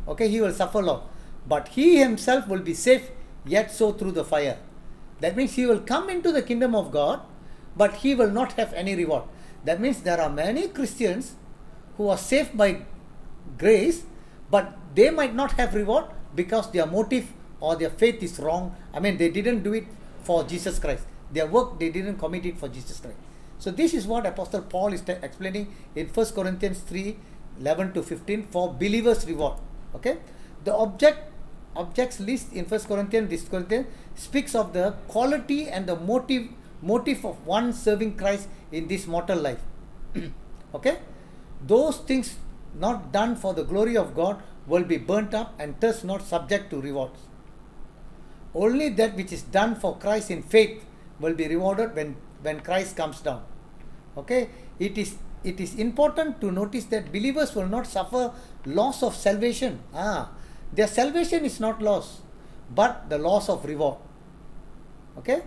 Okay, he will suffer loss. But he himself will be safe, yet so through the fire. That means he will come into the kingdom of God, but he will not have any reward. That means there are many Christians who are saved by grace, but they might not have reward because their motive or their faith is wrong. I mean, they didn't do it for Jesus Christ. Their work, they didn't commit it for Jesus Christ. So this is what Apostle Paul is explaining in 1 Corinthians 3, 11 to 15 for believers' reward. Okay, the objects list in 1 Corinthians speaks of the quality and the motive of one serving Christ in this mortal life. Okay, those things not done for the glory of God will be burnt up and thus not subject to rewards. Only that which is done for Christ in faith will be rewarded when Christ comes down. Okay, it is important to notice that believers will not suffer loss of salvation. Their salvation is not loss, but the loss of reward. Okay,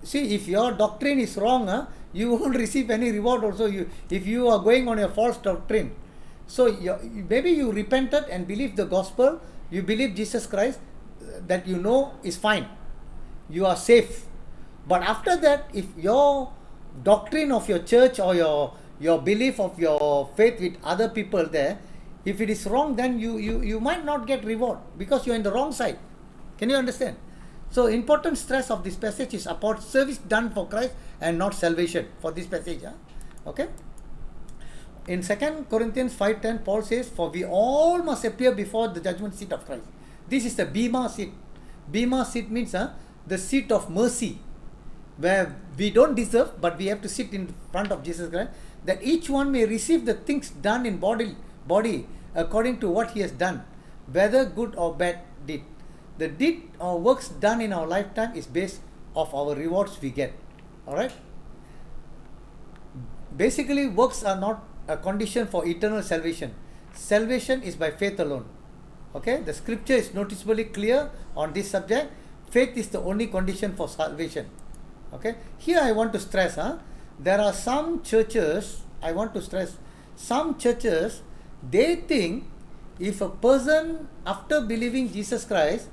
see, if your doctrine is wrong, you won't receive any reward also. If you are going on a false doctrine, so maybe you repented and believe the gospel, you believe Jesus Christ, that you know is fine, you are safe. But after that, if your doctrine of your church or your belief of your faith with other people there, if it is wrong, then you might not get reward because you are in the wrong side. Can you understand? So important stress of this passage is about service done for Christ and not salvation for this passage. Okay. In 2 Corinthians 5:10, Paul says, "For we all must appear before the judgment seat of Christ." This is the Bema seat. Bema seat means the seat of mercy, where we don't deserve, but we have to sit in front of Jesus Christ, that each one may receive the things done in body according to what he has done, whether good or bad deed. The deed or works done in our lifetime is based of our rewards we get. Alright? Basically, works are not a condition for eternal salvation. Salvation is by faith alone. Okay? The scripture is noticeably clear on this subject. Faith is the only condition for salvation. Okay? Here I want to stress, there are some churches, some churches, they think if a person after believing Jesus Christ,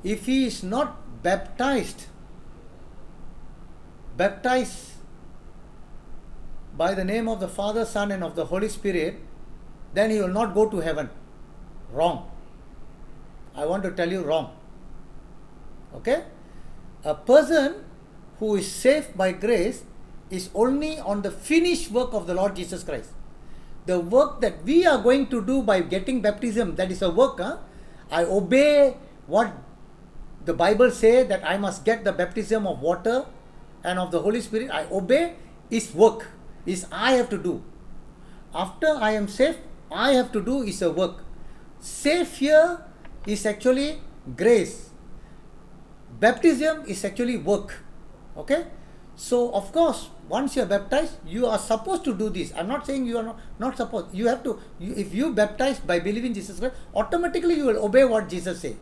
if he is not baptized by the name of the Father, Son, and of the Holy Spirit, then he will not go to heaven. Wrong. I want to tell you wrong. Okay? A person who is saved by grace is only on the finished work of the Lord Jesus Christ. The work that we are going to do by getting baptism, that is a work. I obey what the Bible says, that I must get the baptism of water and of the Holy Spirit. I obey is work, is I have to do. After I am saved, I have to do is a work. Saved here is actually grace. Baptism is actually work. Okay? So, of course, once you are baptized, you are supposed to do this. I am not saying you are not supposed. You have to, if you baptized by believing Jesus Christ, automatically you will obey what Jesus says.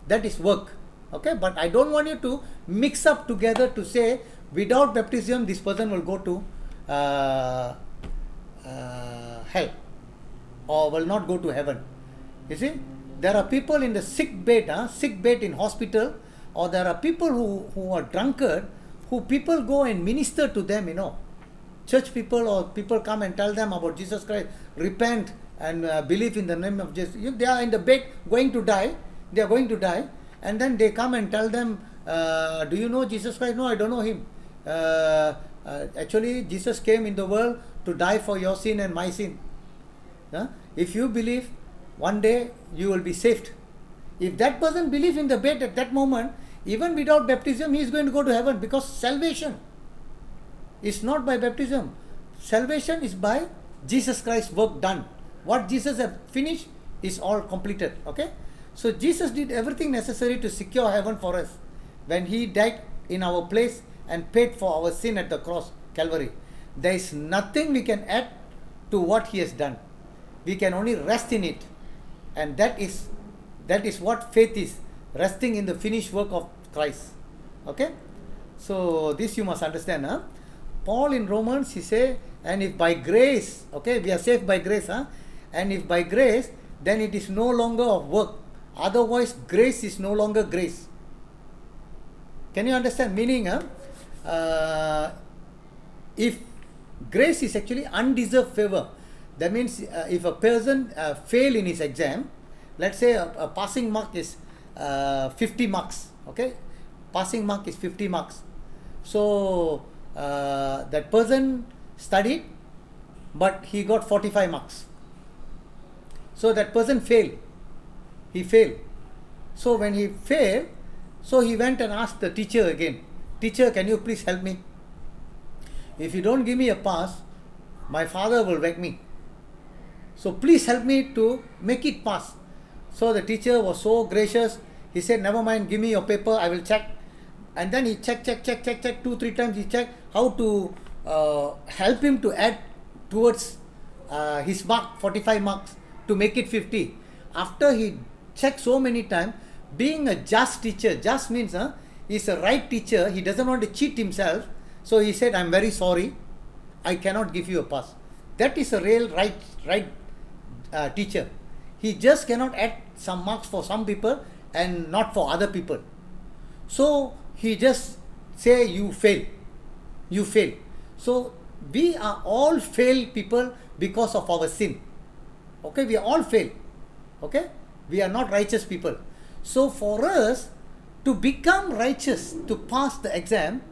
That is work. Okay? But I don't want you to mix up together to say, without baptism, this person will go to hell or will not go to heaven. You see? There are people in the sick bed in hospital, or there are people who are drunkard, who people go and minister to them, Church people or people come and tell them about Jesus Christ, repent and believe in the name of Jesus. They are in the bed going to die, and then they come and tell them, do you know Jesus Christ? No, I don't know him. Actually, Jesus came in the world to die for your sin and my sin. If you believe, one day you will be saved. If that person believes in the bed at that moment, even without baptism, he is going to go to heaven, because salvation is not by baptism. Salvation is by Jesus Christ's work done. What Jesus has finished is all completed. Okay? So Jesus did everything necessary to secure heaven for us when he died in our place and paid for our sin at the cross, Calvary. There is nothing we can add to what he has done. We can only rest in it. And that is what faith is, resting in the finished work of Christ. Okay? So this you must understand. Paul in Romans, he say, and if by grace, okay, we are saved by grace, and if by grace, then it is no longer of work. Otherwise, grace is no longer grace. Can you understand? Meaning, if grace is actually undeserved favor, that means if a person fail in his exam, let's say a passing mark is 50 marks, okay? Passing mark is 50 marks. So, that person studied, but he got 45 marks. So, that person failed. He failed. So, when he failed, so he went and asked the teacher again, "Teacher, can you please help me? If you don't give me a pass, my father will whack me. So please help me to make it pass." So the teacher was so gracious. He said, "Never mind, give me your paper, I will check." And then he checked 2-3 times. He checked how to help him to add towards his mark, 45 marks, to make it 50. After he checked so many times, being a just teacher, just means he's a right teacher, he doesn't want to cheat himself. So he said, "I'm very sorry, I cannot give you a pass." That is a real right teacher. He just cannot add some marks for some people and not for other people. So he just say, "You fail. You fail." So we are all failed people because of our sin. Okay, we are all failed. Okay, we are not righteous people. So for us to become righteous, to pass the exam,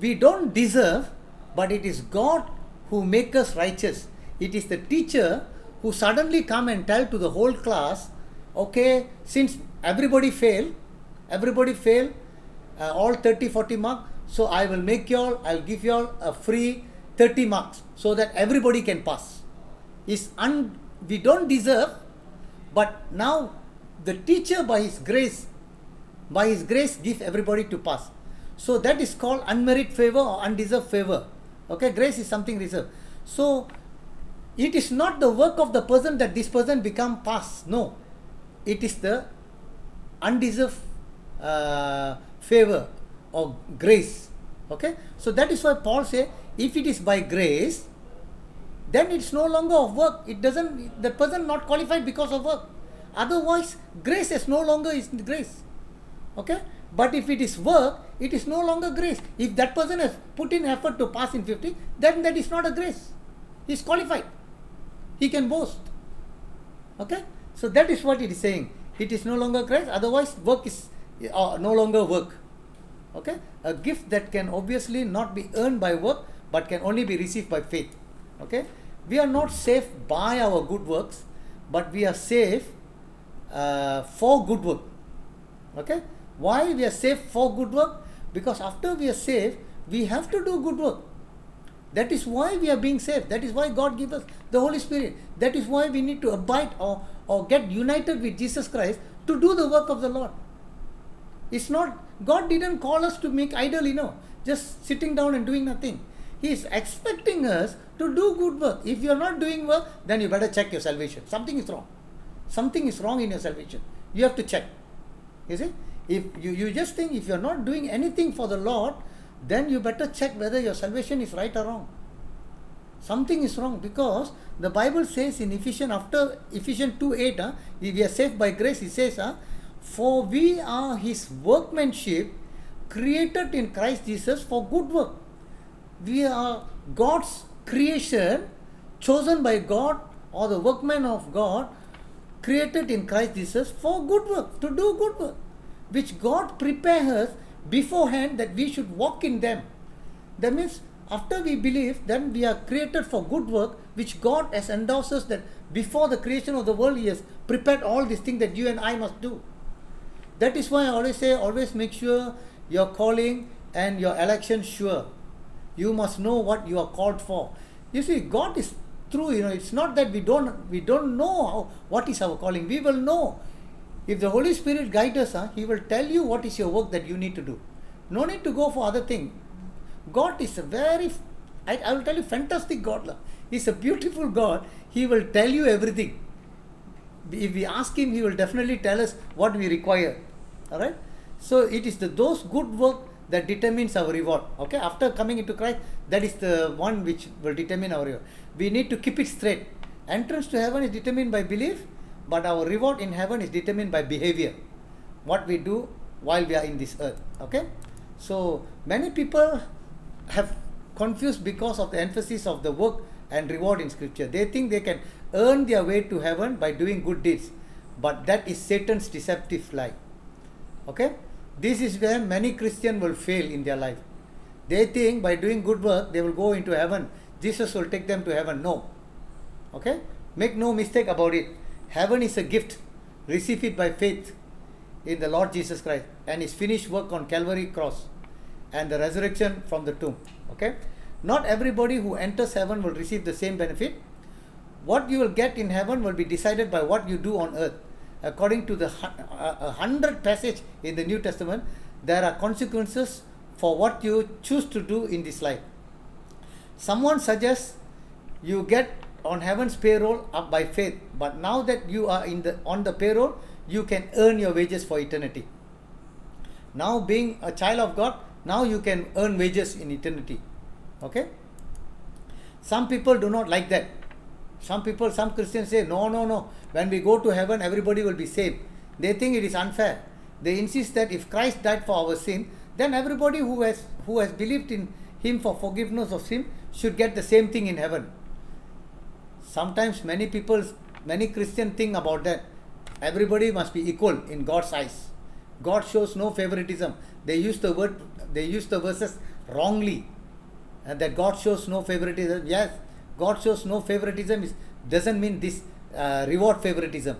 we don't deserve, but it is God who makes us righteous. It is the teacher who suddenly come and tell to the whole class, "Okay, since everybody fail, all 30-40 marks, so I will I'll give you all a free 30 marks so that everybody can pass." We don't deserve, but now the teacher by his grace give everybody to pass. So that is called unmerited favor or undeserved favor. Okay, grace is something reserved. So it is not the work of the person that this person become pass. No, it is the undeserved favor or grace. Okay, so that is why Paul say, if it is by grace, then it's no longer of work. The person not qualified because of work. Otherwise, grace is no longer is grace. Okay, but if it is work, it is no longer grace. If that person has put in effort to pass in 50, then that is not a grace. He is qualified. He can boast. Okay, so that is what it is saying. It is no longer grace. Otherwise, work is no longer work. Okay, a gift that can obviously not be earned by work, but can only be received by faith. Okay, we are not saved by our good works, but we are saved for good work. Okay, why we are saved for good work? Because after we are saved, we have to do good work. That is why we are being saved. That is why God gives us the Holy Spirit. That is why we need to abide or get united with Jesus Christ to do the work of the Lord. It's not, God didn't call us to make idle, just sitting down and doing nothing. He is expecting us to do good work. If you are not doing work, then you better check your salvation. Something is wrong. Something is wrong in your salvation. You have to check. You see? If you just think if you are not doing anything for the Lord, then you better check whether your salvation is right or wrong. Something is wrong, because the Bible says in Ephesians 2:8, if we are saved by grace, it says, "For we are His workmanship, created in Christ Jesus for good work." We are God's creation, chosen by God, or the workman of God, created in Christ Jesus for good work, to do good work, which God prepares us beforehand that we should walk in them. That means after we believe, then we are created for good work, which God has endorsed us that before the creation of the world, He has prepared all these things that you and I must do. That is why I always say, always make sure your calling and your election sure. You must know what you are called for. You see, God is true. It's not that we don't know what is our calling. We will know. If the Holy Spirit guides us, He will tell you what is your work that you need to do. No need to go for other things. God is a very, I will tell you, fantastic God. He's a beautiful God. He will tell you everything. If we ask Him, He will definitely tell us what we require. Alright? So it is those good work that determines our reward. Okay? After coming into Christ, that is the one which will determine our reward. We need to keep it straight. Entrance to heaven is determined by belief, but our reward in heaven is determined by behavior. What we do while we are in this earth. Okay? So many people have confused because of the emphasis of the work and reward in Scripture. They think they can earn their way to heaven by doing good deeds, but that is Satan's deceptive lie. Okay? This is where many Christians will fail in their life. They think by doing good work they will go into heaven. Jesus will take them to heaven. No. Okay? Make no mistake about it. Heaven is a gift. Receive it by faith in the Lord Jesus Christ and His finished work on Calvary cross and the resurrection from the tomb. Okay? Not everybody who enters heaven will receive the same benefit. What you will get in heaven will be decided by what you do on earth. According to the 100 passage in the New Testament, there are consequences for what you choose to do in this life. Someone suggests you get on heaven's payroll up by faith, but now that you are on the payroll, you can earn your wages for eternity. Now being a child of God, now you can earn wages in eternity. Okay? Some people do not like that. Some Christians say, no. When we go to heaven, everybody will be saved. They think it is unfair. They insist that if Christ died for our sin, then everybody who has believed in Him for forgiveness of sin should get the same thing in heaven. Sometimes many Christians think about that. Everybody must be equal in God's eyes. God shows no favoritism. They use the verses wrongly. And that God shows no favoritism. Yes, God shows no favoritism doesn't mean this reward favoritism.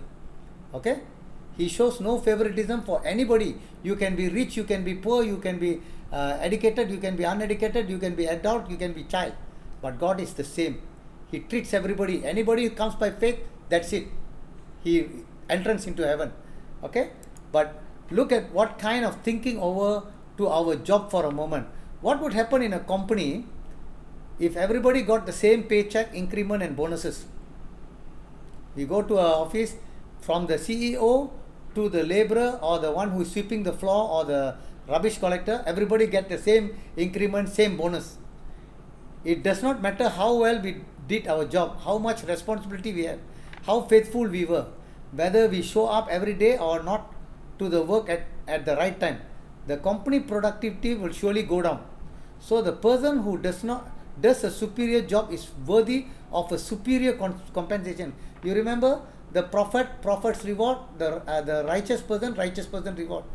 Okay? He shows no favoritism for anybody. You can be rich, you can be poor, you can be educated, you can be uneducated, you can be adult, you can be child. But God is the same. He treats everybody. Anybody who comes by faith, that's it. He entrance into heaven. Okay? But look at what kind of thinking over to our job for a moment. What would happen in a company if everybody got the same paycheck, increment and bonuses? We go to our office, from the CEO to the laborer or the one who is sweeping the floor or the rubbish collector, everybody get the same increment, same bonus. It does not matter how well we did our job, how much responsibility we have, how faithful we were, whether we show up every day or not to the work at the right time. The company productivity will surely go down. So the person who does a superior job is worthy of a superior compensation. You remember the prophet's reward, the righteous person reward.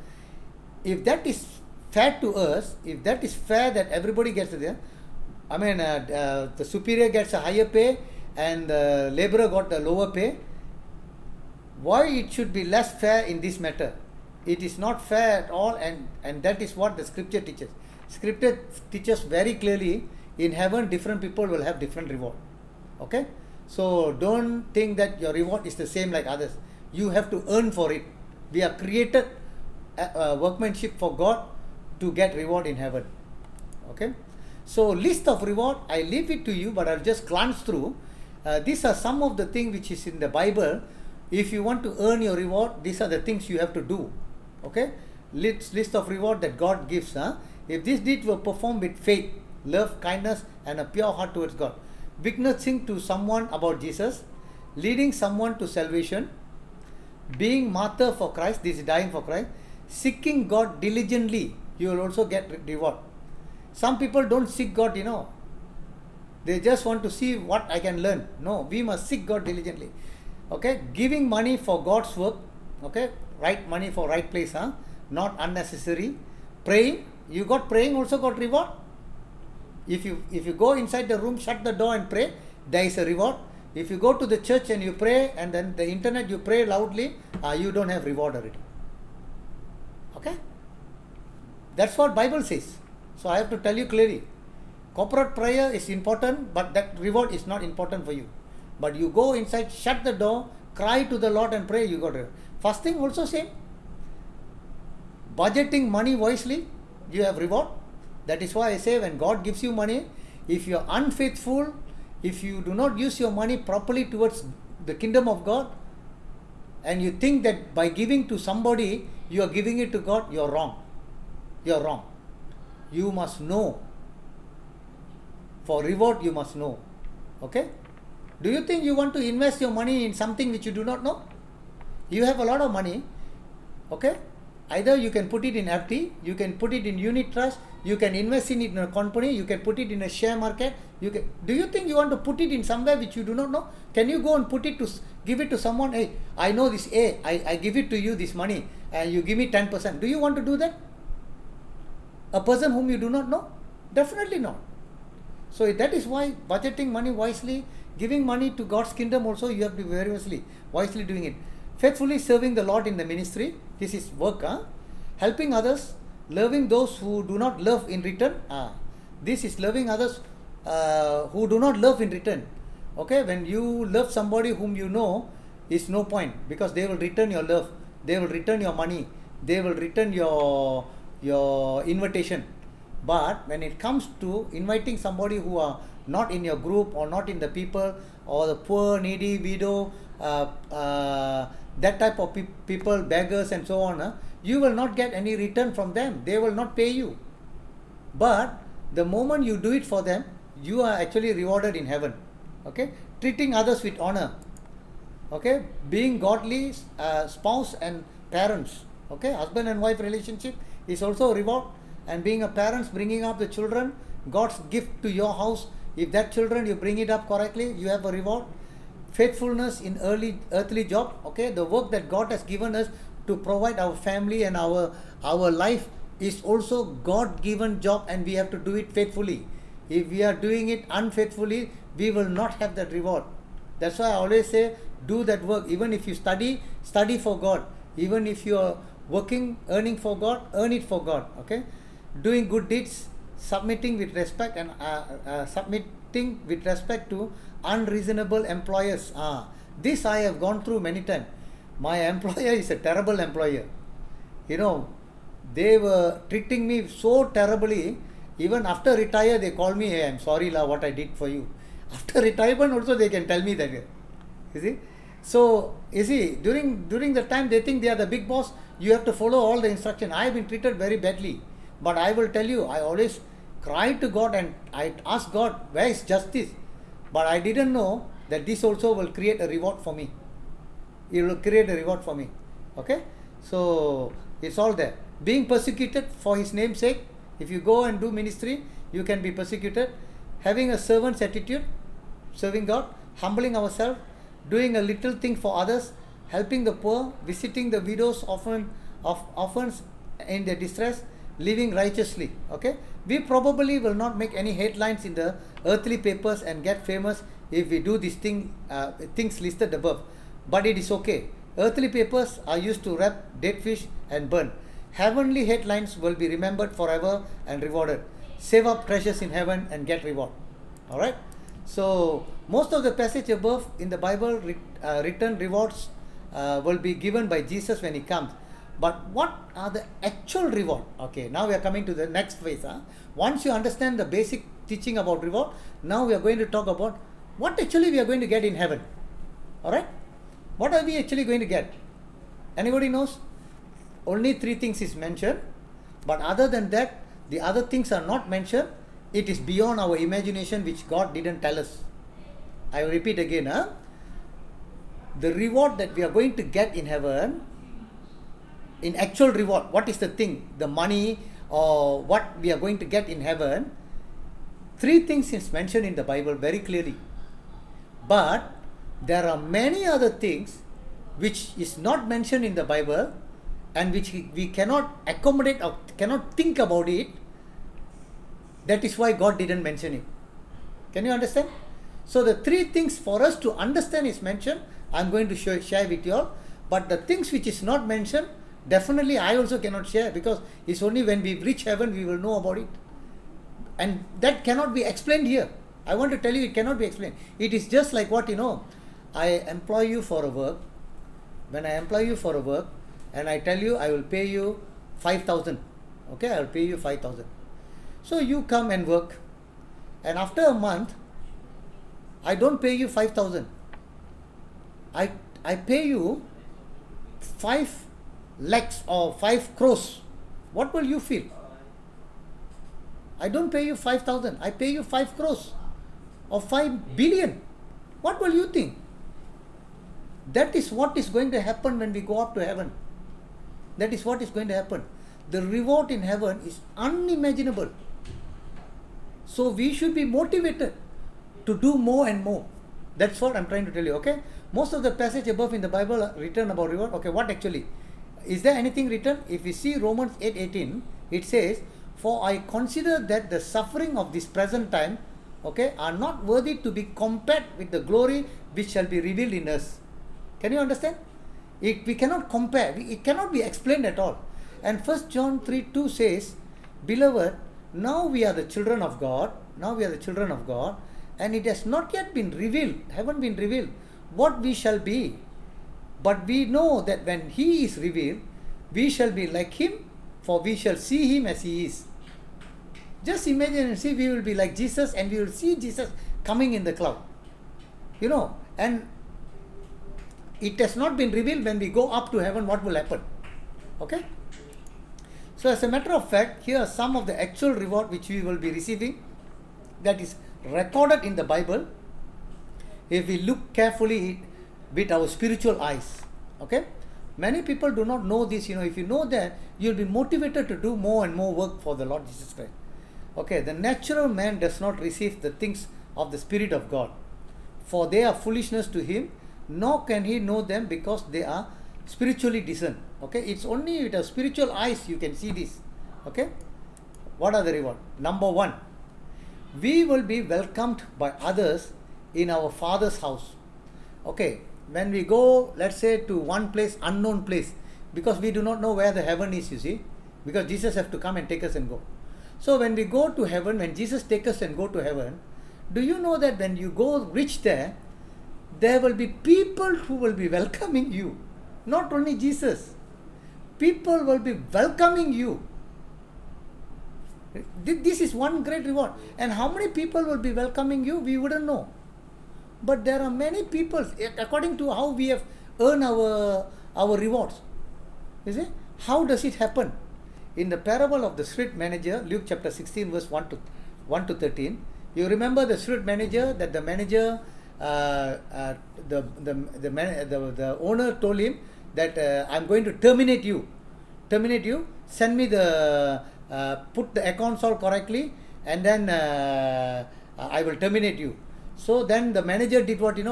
If that is fair to us, if that is fair that everybody gets it there, the superior gets a higher pay and the laborer got the lower pay, why it should be less fair in this matter? It is not fair at all, and that is what the Scripture teaches. Scripture teaches very clearly, in heaven different people will have different reward. Okay? So don't think that your reward is the same like others. You have to earn for it. We are created workmanship for God to get reward in heaven. Okay? So list of reward, I leave it to you, but I'll just glance through. These are some of the things which is in the Bible. If you want to earn your reward, these are the things you have to do. Okay? List of reward that God gives. If these deeds were performed with faith, love, kindness and a pure heart towards God, witnessing to someone about Jesus, leading someone to salvation, being martyr for Christ, this is dying for Christ, seeking God diligently, you will also get reward. Some people don't seek God, They just want to see what I can learn. No, we must seek God diligently. Okay, giving money for God's work. Okay, right money for right place, not unnecessary. Praying, you got praying also got reward. If you go inside the room, shut the door and pray, there is a reward. If you go to the church and you pray, and then the internet you pray loudly, you don't have reward already. Okay? That's what Bible says. So I have to tell you clearly. Corporate prayer is important, but that reward is not important for you. But you go inside, shut the door, cry to the Lord and pray, you got it. Fasting also same. Budgeting money wisely, you have reward. That is why I say when God gives you money, if you are unfaithful, if you do not use your money properly towards the kingdom of God, and you think that by giving to somebody, you are giving it to God, you are wrong. You are wrong. You must know. For reward, you must know. Okay? Do you think you want to invest your money in something which you do not know? You have a lot of money. Okay? Either you can put it in FD, you can put it in unit trust, you can invest in it in a company, you can put it in a share market. Do you think you want to put it in somewhere which you do not know? Can you go and give it to someone? Hey, I know this A, I give it to you this money and you give me 10%. Do you want to do that? A person whom you do not know? Definitely not. So that is why budgeting money wisely, giving money to God's kingdom also, you have to be very wisely doing it. Faithfully serving the Lord in the ministry, this is work. Helping others, loving those who do not love in return. This is loving others who do not love in return. Okay, when you love somebody whom you know, is no point, because they will return your love, they will return your money, they will return your invitation. But when it comes to inviting somebody who are not in your group or not in the people, or the poor, needy, widow, that type of people, beggars and so on, you will not get any return from them. They will not pay you. But the moment you do it for them, you are actually rewarded in heaven. Okay? Treating others with honor. Okay? Being godly spouse and parents. Okay? Husband and wife relationship is also a reward. And being a parents, bringing up the children, God's gift to your house. If that children, you bring it up correctly, you have a reward. Faithfulness in earthly job. Okay, the work that God has given us to provide our family and our life is also God-given job, and we have to do it faithfully. If we are doing it unfaithfully, we will not have that reward. That's why I always say, do that work. Even if you study for God. Even if you are working, earning for God, earn it for God. Okay, doing good deeds, submitting with respect to unreasonable employers. This I have gone through many times. My employer is a terrible employer. You know, they were treating me so terribly. Even after retire, they call me, hey, I'm sorry what I did for you. After retirement also they can tell me that. You see? So, you see, during the time they think they are the big boss, you have to follow all the instruction. I have been treated very badly. But I will tell you, I always cry to God and I ask God, where is justice? But I didn't know that this also will create a reward for me. It will create a reward for me. Okay? So, it's all there. Being persecuted for His name's sake. If you go and do ministry, you can be persecuted. Having a servant's attitude, serving God, humbling ourselves, doing a little thing for others, helping the poor, visiting the widows often in their distress, living righteously. Okay, we probably will not make any headlines in the earthly papers and get famous if we do these things listed above. But it is okay. Earthly papers are used to wrap dead fish and burn. Heavenly headlines will be remembered forever and rewarded. Save up treasures in heaven and get reward. All right. So most of the passage above in the Bible, written rewards will be given by Jesus when He comes. But what are the actual reward? Okay, now we are coming to the next phase. Once you understand the basic teaching about reward, now we are going to talk about what actually we are going to get in heaven. Alright? What are we actually going to get? Anybody knows? Only 3 things is mentioned. But other than that, the other things are not mentioned. It is beyond our imagination, which God didn't tell us. I will repeat again. The reward that we are going to get in heaven, in actual reward, what is the thing? The money or what we are going to get in heaven. 3 things is mentioned in the Bible very clearly. But there are many other things which is not mentioned in the Bible and which we cannot accommodate or cannot think about it. That is why God didn't mention it. Can you understand? So the three things for us to understand is mentioned. I'm going to share with you all. But the things which is not mentioned, definitely I also cannot share, because it's only when we reach heaven we will know about it. And that cannot be explained here. I want to tell you, it cannot be explained. It is just like what, I employ you for a work. When I employ you for a work and I tell you I will pay you 5,000. Okay, I will pay you 5,000. So you come and work. And after a month, I don't pay you 5,000. I pay you 5 lakhs or 5 crores. What will you feel? I don't pay you 5,000. I pay you 5 crores or 5 billion. What will you think? That is what is going to happen when we go up to heaven. That is what is going to happen. The reward in heaven is unimaginable. So we should be motivated to do more and more. That's what I'm trying to tell you, okay? Most of the passage above in the Bible are written about reward. Okay, what actually? Is there anything written? If we see Romans 8:18, it says, "For I consider that the suffering of this present time, okay, are not worthy to be compared with the glory which shall be revealed in us." Can you understand? We cannot compare. It cannot be explained at all. And 1 John 3:2 says, "Beloved, now we are the children of God. Now we are the children of God. And it has not yet been revealed, haven't been revealed, what we shall be. But we know that when He is revealed, we shall be like Him, for we shall see Him as He is." Just imagine and see, we will be like Jesus and we will see Jesus coming in the cloud. And it has not been revealed. When we go up to heaven, what will happen? Okay? So as a matter of fact, here are some of the actual reward which we will be receiving, that is recorded in the Bible, if we look carefully with our spiritual eyes. Okay? Many people do not know this. If you know that, you'll be motivated to do more and more work for the Lord Jesus Christ. Okay, the natural man does not receive the things of the Spirit of God, for they are foolishness to him, nor can he know them, because they are spiritually discerned. Okay, it's only with our spiritual eyes you can see this. Okay, what are the reward? Number 1, we will be welcomed by others in our Father's house. Okay, when we go, let's say, to one place, unknown place, because we do not know where the heaven is, you see, because Jesus have to come and take us and go. So when we go to heaven, when Jesus takes us and go to heaven, do you know that when you go reach there will be people who will be welcoming you? Not only Jesus. People will be welcoming you. This is one great reward. And how many people will be welcoming you, we wouldn't know. But there are many people, according to how we have earned our rewards. You see? How does it happen? In the parable of the shrewd manager, Luke chapter 16, verse 1 to 13, you remember the shrewd manager, that the manager, the owner told him that I'm going to terminate you, send me the, put the accounts all correctly, and then I will terminate you. So then the manager did what, if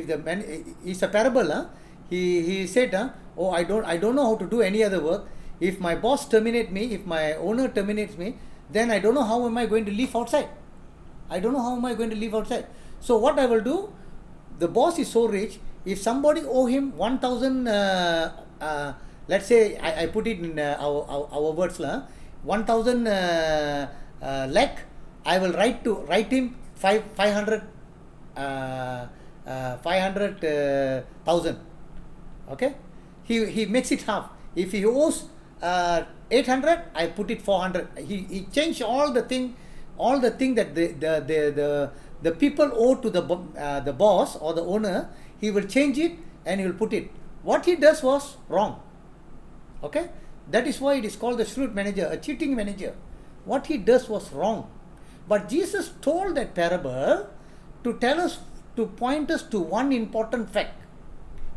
the man, it's a parable, he said, I don't know how to do any other work. If my boss terminate me, if my owner terminates me, then I don't know how am I going to live outside. So what I will do, the boss is so rich, if somebody owe him 1,000, let's say I put it in our words, 1,000 lakh, I will write him 500,000. Okay, he makes it half. If he owes 800, I put it 400. He changed all the thing that the people owe to the boss or the owner. He will change it and he will put it. What he does was wrong. Okay, that is why it is called the shrewd manager, a cheating manager. What he does was wrong. But Jesus told that parable to tell us, to point us to one important fact,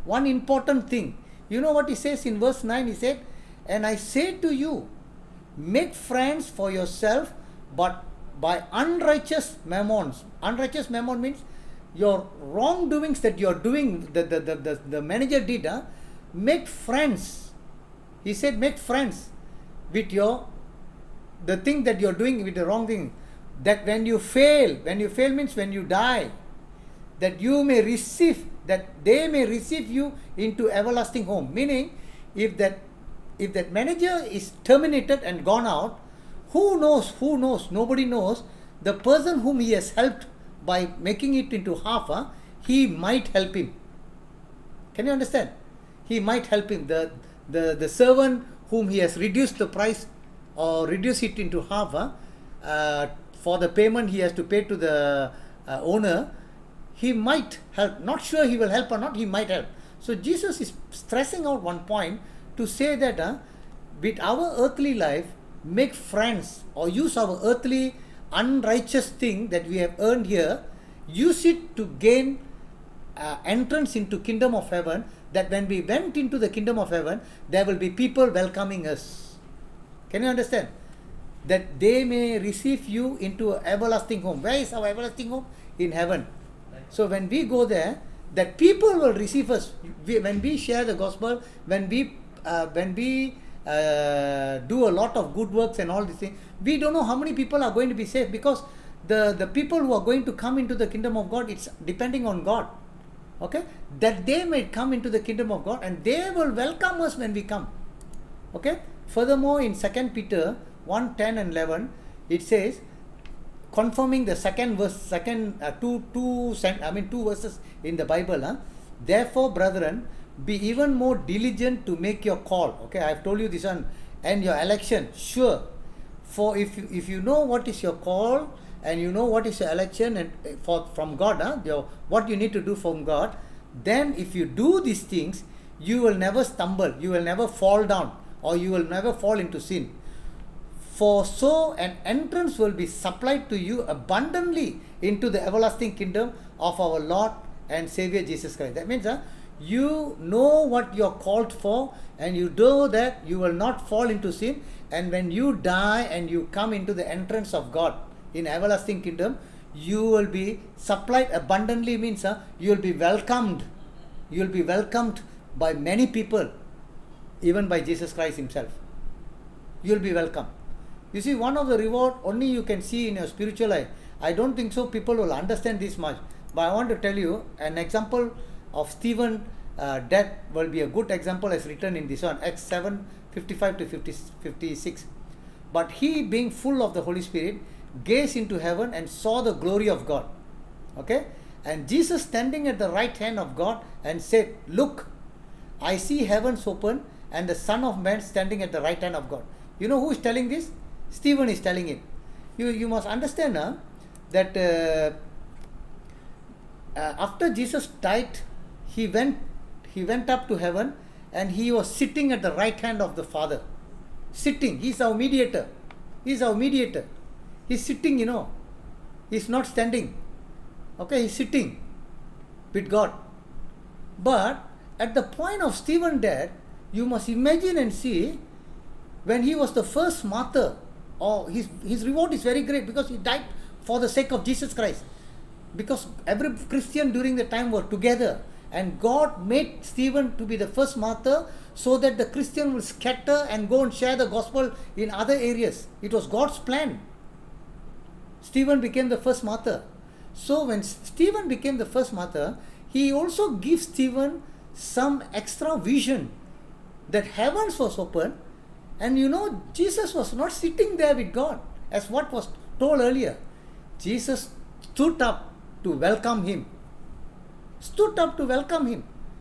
one important thing. You know what he says in verse 9? He said, "And I say to you, make friends for yourself, but by unrighteous mammons." Unrighteous mammon means your wrongdoings that you are doing, the manager did, make friends. He said, make friends with your the thing that you're doing with the wrong thing, that when you fail means when you die, that you may receive, that they may receive you into everlasting home. Meaning, if that manager is terminated and gone out, who knows, nobody knows, the person whom he has helped by making it into half, he might help him. Can you understand? He might help him. The servant whom he has reduced the price or reduce it into half, for the payment he has to pay to the owner, he might help. Not sure he will help or not, he might help. So Jesus is stressing out one point to say that with our earthly life, make friends or use our earthly unrighteous thing that we have earned here, use it to gain entrance into kingdom of heaven, that when we went into the kingdom of heaven, there will be people welcoming us. Can you understand? That they may receive you into an everlasting home. Where is our everlasting home? In heaven. So when we go there, that people will receive us. When we share the gospel, when we do a lot of good works and all these things, we don't know how many people are going to be saved, because the people who are going to come into the kingdom of God, it's depending on God. Okay, that they may come into the kingdom of God and they will welcome us when we come. Okay. Furthermore, in 2 Peter 1:10 and 11, it says, confirming the second verse, two verses in the Bible. Therefore, brethren, be even more diligent to make your call. Okay, I have told you this one, and your election sure. For if you know what is your call, and you know what is your election and from God, what you need to do from God, then if you do these things, you will never stumble, you will never fall down, or you will never fall into sin. For so an entrance will be supplied to you abundantly into the everlasting kingdom of our Lord and Savior Jesus Christ. That means you know what you're called for, and you know that you will not fall into sin, and when you die and you come into the entrance of God in everlasting kingdom, you will be supplied abundantly. Means you will be welcomed. You will be welcomed by many people, even by Jesus Christ himself. You will be welcomed. You see, one of the reward only you can see in your spiritual life. I don't think so people will understand this much, but I want to tell you an example of Stephen death will be a good example as written in this one, Acts 7:55 to 56. But he, being full of the Holy Spirit, gazed into heaven and saw the glory of God. Okay, and Jesus standing at the right hand of God and said, look, I see heavens open and the Son of Man standing at the right hand of God. You know who is telling this? Stephen is telling it. You must understand that after Jesus died, he went up to heaven, and he was sitting at the right hand of the Father. Sitting. He's our mediator. He's sitting, He's not standing. Okay, he's sitting with God. But at the point of Stephen's death, you must imagine and see, when he was the first martyr, his reward is very great, because he died for the sake of Jesus Christ. Because every Christian during the time were together, and God made Stephen to be the first martyr, so that the Christian will scatter and go and share the gospel in other areas. It was God's plan. Stephen became the first martyr. So when Stephen became the first martyr, he also gives Stephen some extra vision that heavens was open, and Jesus was not sitting there with God, as what was told earlier. Jesus stood up to welcome him.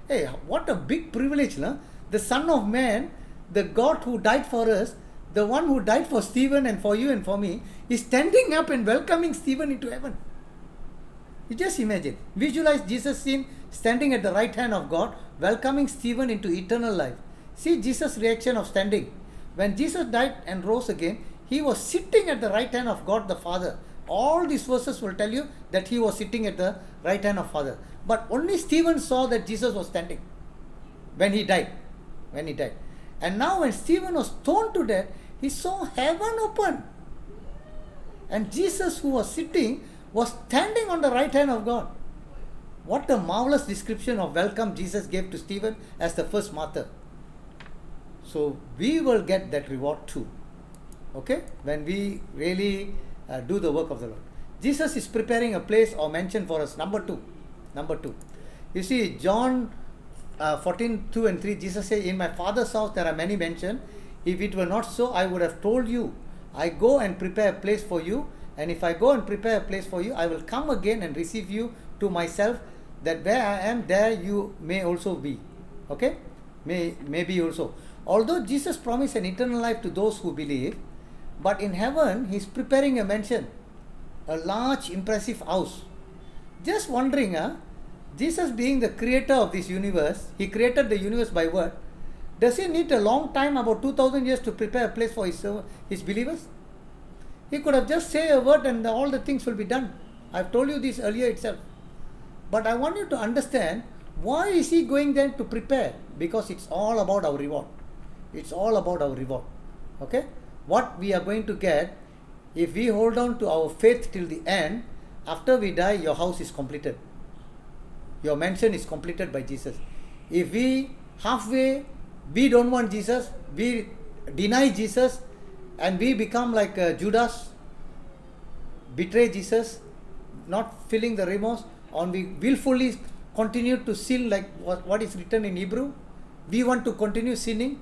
Hey, what a big privilege, no? The Son of Man, the God who died for us, the one who died for Stephen and for you and for me, is standing up and welcoming Stephen into heaven. You just imagine. Visualize Jesus standing at the right hand of God, welcoming Stephen into eternal life. See Jesus' reaction of standing. When Jesus died and rose again, he was sitting at the right hand of God the Father. All these verses will tell you that he was sitting at the right hand of Father. But only Stephen saw that Jesus was standing when he died. And now when Stephen was stoned to death, he saw heaven open. And Jesus, who was sitting, was standing on the right hand of God. What a marvelous description of welcome Jesus gave to Stephen as the first martyr. So we will get that reward too. Okay, when we really do the work of the Lord. Jesus is preparing a place or mansion for us. Number two. You see, John 14:2 and 3, Jesus says, in my Father's house there are many mansions. If it were not so, I would have told you. I go and prepare a place for you. And if I go and prepare a place for you, I will come again and receive you to myself, that where I am, there you may also be. Okay? May be also. Although Jesus promised an eternal life to those who believe, but in heaven, He's preparing a mansion, a large, impressive house. Just wondering, Jesus being the creator of this universe, He created the universe by word. Does He need a long time, about 2000 years, to prepare a place for His believers? He could have just said a word and all the things will be done. I've told you this earlier itself. But I want you to understand, why is He going then to prepare? Because it's all about our reward. It's all about our reward. Okay? What we are going to get, if we hold on to our faith till the end, after we die, your house is completed. Your mansion is completed by Jesus. If we halfway, we don't want Jesus, we deny Jesus, and we become like Judas, betray Jesus, not feeling the remorse, or we willfully continue to sin like what is written in Hebrew, we want to continue sinning.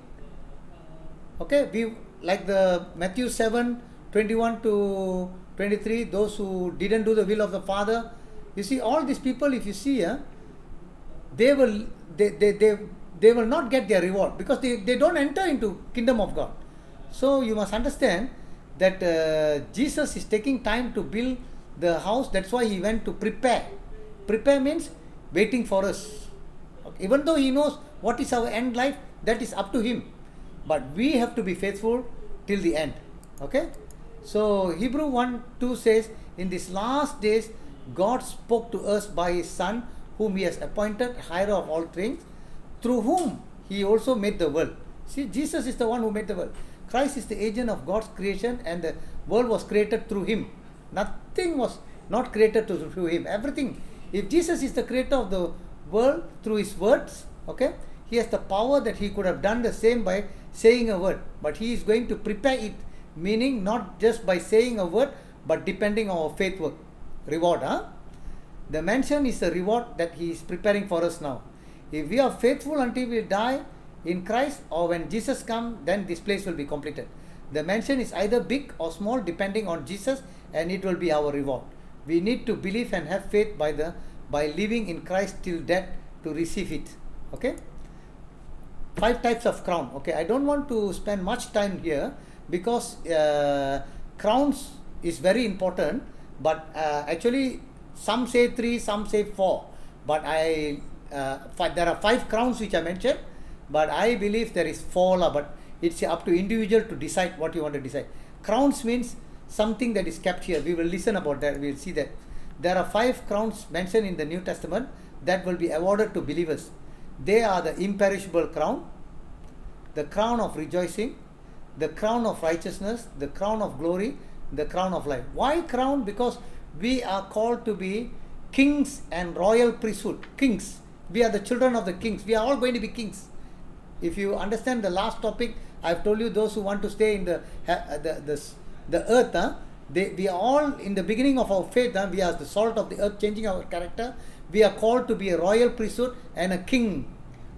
Okay, we like the Matthew 7:21 to 23, those who didn't do the will of the Father. You see, all these people, if you see, they will not get their reward, because they don't enter into kingdom of God. So you must understand that Jesus is taking time to build the house. That's why He went to prepare. Prepare means waiting for us. Okay. Even though He knows what is our end life, that is up to Him. But we have to be faithful till the end. Okay. So Hebrew 1:2 says, in these last days, God spoke to us by His Son, whom He has appointed heir of all things, through whom He also made the world. See, Jesus is the one who made the world. Christ is the agent of God's creation, and the world was created through Him. Nothing was not created through Him. Everything. If Jesus is the creator of the world through His words, okay, He has the power that He could have done the same by saying a word. But He is going to prepare it, meaning not just by saying a word, but depending on our faith work. Reward, The mansion is the reward that He is preparing for us now. If we are faithful until we die in Christ, or when Jesus comes, then this place will be completed. The mansion is either big or small, depending on Jesus, and it will be our reward. We need to believe and have faith by living in Christ till death to receive it. Okay? 5 types of crown. Okay, I don't want to spend much time here, because crowns is very important, but actually some say 3, some say 4. But there are 5 crowns which I mentioned, but I believe there is 4, but it's up to individual to decide what you want to decide. Crowns means something that is kept here. We will listen about that. We will see that. There are 5 crowns mentioned in the New Testament that will be awarded to believers. They are the imperishable crown, the crown of rejoicing, the crown of righteousness, the crown of glory, the crown of life. Why crown? Because we are called to be kings and royal priesthood. Kings. We are the children of the kings. We are all going to be kings. If you understand the last topic, I've told you, those who want to stay in the earth, we are all in the beginning of our faith. We are the salt of the earth, changing our character. We are called to be a royal priesthood and a king.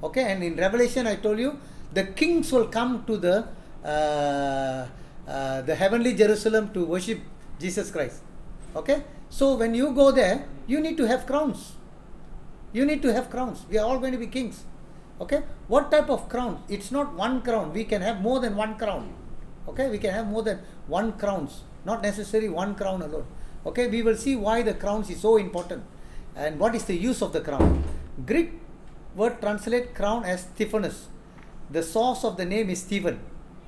Okay, and in Revelation I told you, the kings will come to the heavenly Jerusalem to worship Jesus Christ. Okay, so when you go there, you need to have crowns. You need to have crowns. We are all going to be kings. Okay, what type of crown? It's not one crown. We can have more than one crown. Okay, we can have more than one crowns. Not necessarily one crown alone. Okay, we will see why the crowns is so important and what is the use of the crown. Greek word translate crown as Stephanus. The source of the name is Stephen.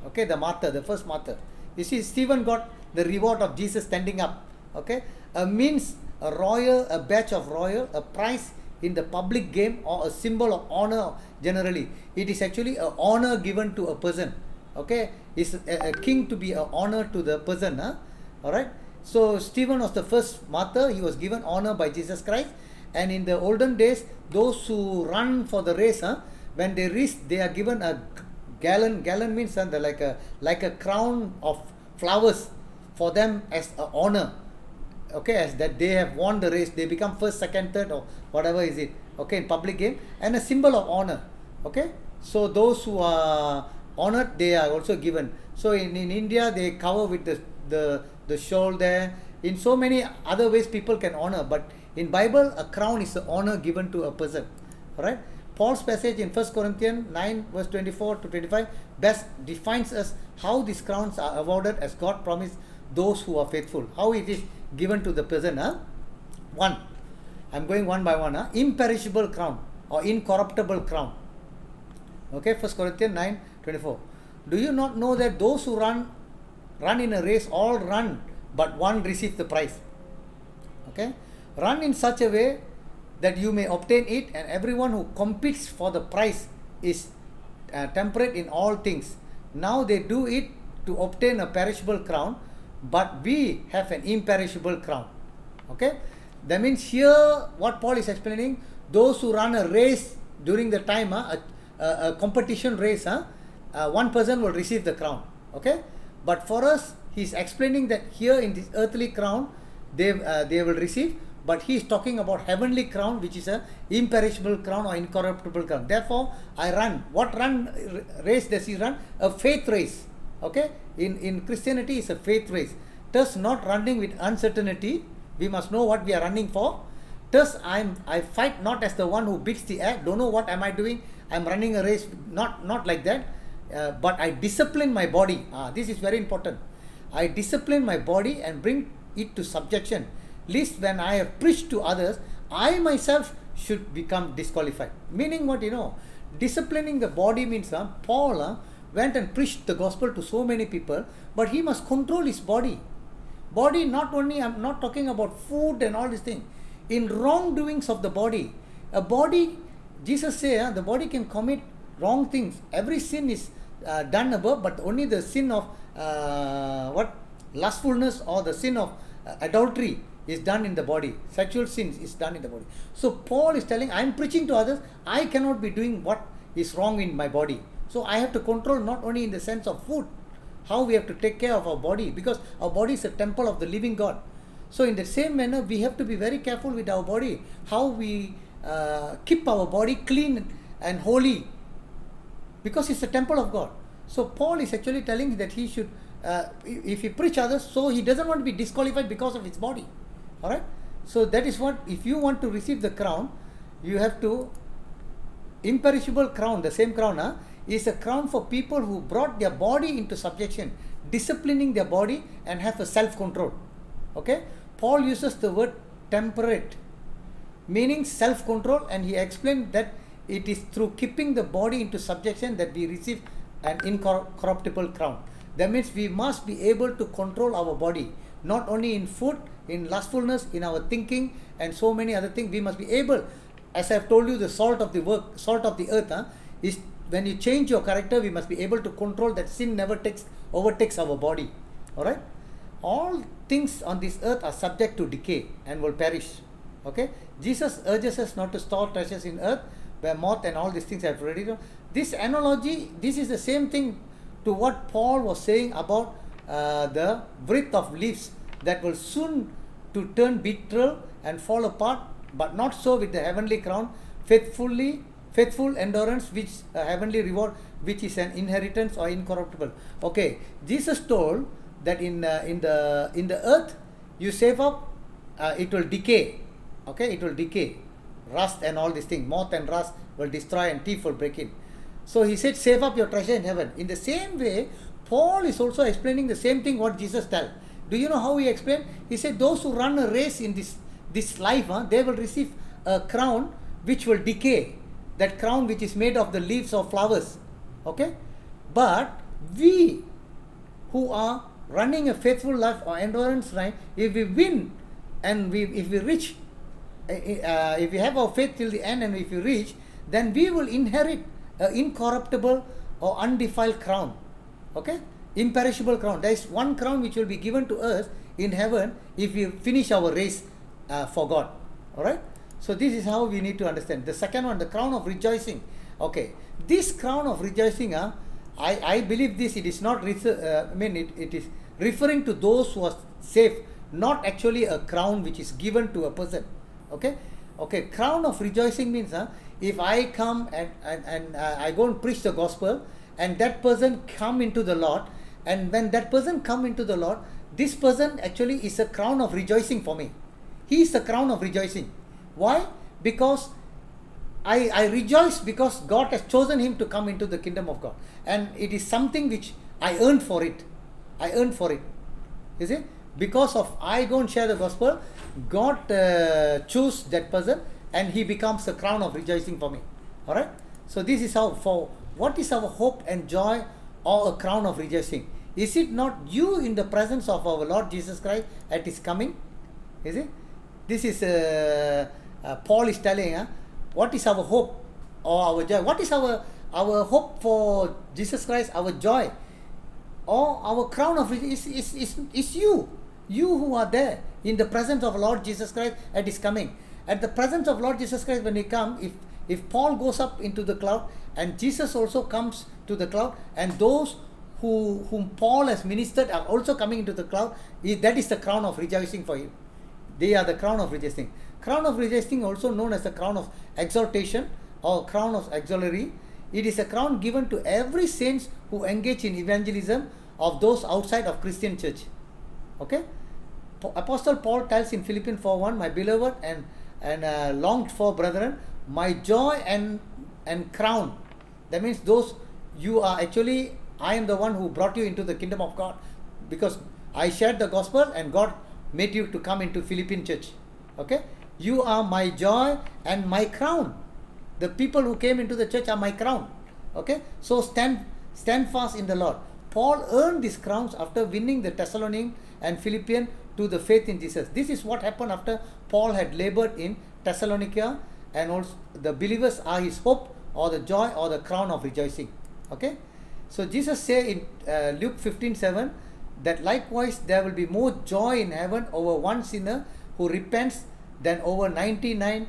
Okay, the martyr, the first martyr. You see, Stephen got the reward of Jesus standing up. Okay, means a royal, a badge of royal, a prize in the public game, or a symbol of honor generally. It is actually an honor given to a person. Okay, it's a king to be an honor to the person. Alright, so Stephen was the first martyr. He was given honor by Jesus Christ. And in the olden days, those who run for the race, when they reach, they are given a gallon. Gallon means like a crown of flowers for them as an honor. Okay, as that they have won the race, they become first, second, third, or whatever is it. Okay, in public game, and a symbol of honor. Okay, so those who are honored, they are also given. So in India, they cover with the shawl there. In so many other ways, people can honor, but in Bible, a crown is the honor given to a person. All right. Paul's passage in 1 Corinthians 9 verse 24 to 25 best defines us how these crowns are awarded as God promised those who are faithful. How it is given to the person. One, I'm going one by one. Imperishable crown or incorruptible crown. Okay, 1 Corinthians 9 24. Do you not know that those who run in a race all run, but one receives the prize? Okay, run in such a way that you may obtain it, and everyone who competes for the prize is temperate in all things. Now they do it to obtain a perishable crown, but we have an imperishable crown. Okay, that means here what Paul is explaining, those who run a race during the time, a competition race, one person will receive the crown. Okay, but for us, he's explaining that here in this earthly crown, they will receive. But he is talking about heavenly crown, which is a imperishable crown or incorruptible crown. Therefore, I run. What race does he run? A faith race. Okay? In Christianity, it's a faith race. Thus, not running with uncertainty. We must know what we are running for. Thus, I fight not as the one who beats the air. Don't know what am I doing. I'm running a race. Not like that. But I discipline my body. This is very important. I discipline my body and bring it to subjection, lest when I have preached to others, I myself should become disqualified. Meaning what, disciplining the body means Paul went and preached the gospel to so many people, but he must control his body. Body, not only, I'm not talking about food and all these things. In wrongdoings of the body, a body, Jesus said, the body can commit wrong things. Every sin is done above, but only the sin of lustfulness or the sin of adultery is done in the body. Sexual sins is done in the body. So Paul is telling, I'm preaching to others, I cannot be doing what is wrong in my body. So I have to control not only in the sense of food, how we have to take care of our body, because our body is a temple of the living God. So in the same manner, we have to be very careful with our body, how we keep our body clean and holy, because it's a temple of God. So Paul is actually telling that he should, if he preach others, so he doesn't want to be disqualified because of his body. Alright? So that is what, if you want to receive the crown, you have to, imperishable crown, the same crown, is a crown for people who brought their body into subjection, disciplining their body and have a self-control. Okay? Paul uses the word temperate, meaning self-control, and he explained that it is through keeping the body into subjection that we receive an incorruptible crown. That means we must be able to control our body, not only in food, in lustfulness, in our thinking, and so many other things. We must be able, as I have told you, the salt of the earth is when you change your character, we must be able to control that sin never overtakes our body. Alright? All things on this earth are subject to decay and will perish. Okay? Jesus urges us not to store treasures in earth, where moth and all these things have already done. This analogy, this is the same thing to what Paul was saying about the wreath of leaves that will soon to turn bitter and fall apart, but not so with the heavenly crown, faithful endurance, which a heavenly reward, which is an inheritance or incorruptible. Okay, Jesus told that in the earth you save up, it will decay. Okay, it will decay, rust and all these things, moth and rust will destroy and thief will break in. So he said, save up your treasure in heaven. In the same way, Paul is also explaining the same thing what Jesus told. Do you know how he explained? He said, those who run a race in this life, they will receive a crown which will decay. That crown which is made of the leaves or flowers. Okay? But we who are running a faithful life or endurance life, if we win and if we reach, if we have our faith till the end and if we reach, then we will inherit an incorruptible or undefiled crown. Okay? Imperishable crown. There is one crown which will be given to us in heaven if we finish our race for God. Alright? So this is how we need to understand. The second one, the crown of rejoicing. Okay. This crown of rejoicing, I believe this, it is not, it is referring to those who are saved, not actually a crown which is given to a person. Okay, okay. Crown of rejoicing means, if I come and I go and preach the gospel, and that person come into the Lord, and when that person come into the Lord, this person actually is a crown of rejoicing for me. He is the crown of rejoicing. Why? Because I rejoice because God has chosen him to come into the kingdom of God, and it is something which I earned for it. I earned for it. You see, because of I go and share the gospel, God choose that person, and he becomes a crown of rejoicing for me. All right. So this is how, for what is our hope and joy, or a crown of rejoicing? Is it not you in the presence of our Lord Jesus Christ at his coming? You see, this is Paul is telling, what is our hope or our joy? What is our hope for Jesus Christ? Our joy or our crown of is you. You who are there in the presence of Lord Jesus Christ at his coming. At the presence of Lord Jesus Christ when he comes, if Paul goes up into the cloud, and Jesus also comes to the cloud, and those whom Paul has ministered are also coming into the cloud, that is the crown of rejoicing for you. They are the crown of rejoicing. Crown of rejoicing, also known as the crown of exaltation or crown of auxiliary. It is a crown given to every saints who engage in evangelism of those outside of Christian church. Okay? Apostle Paul tells in Philippians 4:1, my beloved and longed for brethren, my joy and crown. That means those you are actually, I am the one who brought you into the kingdom of God, because I shared the gospel and God made you to come into Philippine church. Okay? You are my joy and my crown. The people who came into the church are my crown. Okay? So stand fast in the Lord. Paul earned these crowns after winning the Thessalonian and Philippian to the faith in Jesus. This is what happened after Paul had labored in Thessalonica, and also the believers are his hope or the joy or the crown of rejoicing. Okay? So Jesus said in Luke 15:7 that likewise there will be more joy in heaven over one sinner who repents than over 99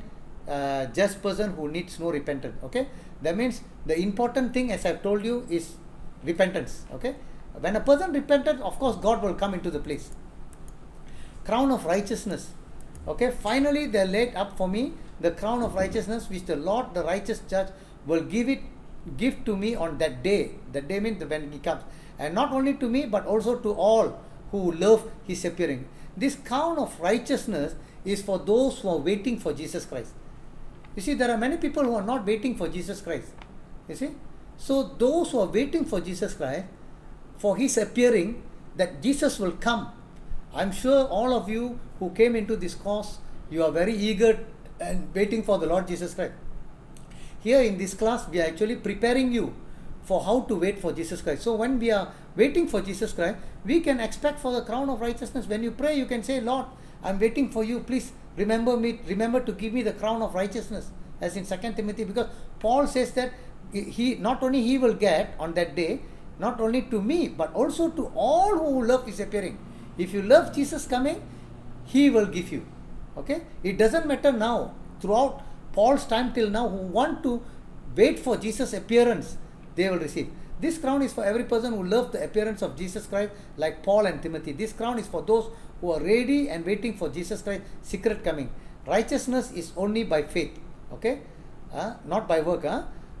just person who needs no repentance. Okay? That means the important thing, as I've told you, is repentance. Okay? When a person repents, of course God will come into the place. Crown of righteousness. Okay? Finally they laid up for me the crown of righteousness which the Lord, the righteous judge, will give to me on that day. That day means when he comes. And not only to me, but also to all who love his appearing. This crown of righteousness is for those who are waiting for Jesus Christ. You see, there are many people who are not waiting for Jesus Christ. You see? So those who are waiting for Jesus Christ, for his appearing, that Jesus will come. I'm sure all of you who came into this course, you are very eager and waiting for the Lord Jesus Christ. Here in this class, we are actually preparing you for how to wait for Jesus Christ. So when we are waiting for Jesus Christ, we can expect for the crown of righteousness. When you pray, you can say, Lord, I'm waiting for you. Please remember me. Remember to give me the crown of righteousness, as in 2 Timothy. Because Paul says that he not only he will get on that day, not only to me, but also to all who love his appearing. If you love Jesus coming, he will give you. Okay? It doesn't matter now. Throughout Paul's time till now, who want to wait for Jesus' appearance, they will receive. This crown is for every person who loves the appearance of Jesus Christ, like Paul and Timothy. This crown is for those who are ready and waiting for Jesus Christ's secret coming. Righteousness is only by faith. Okay? Not by work.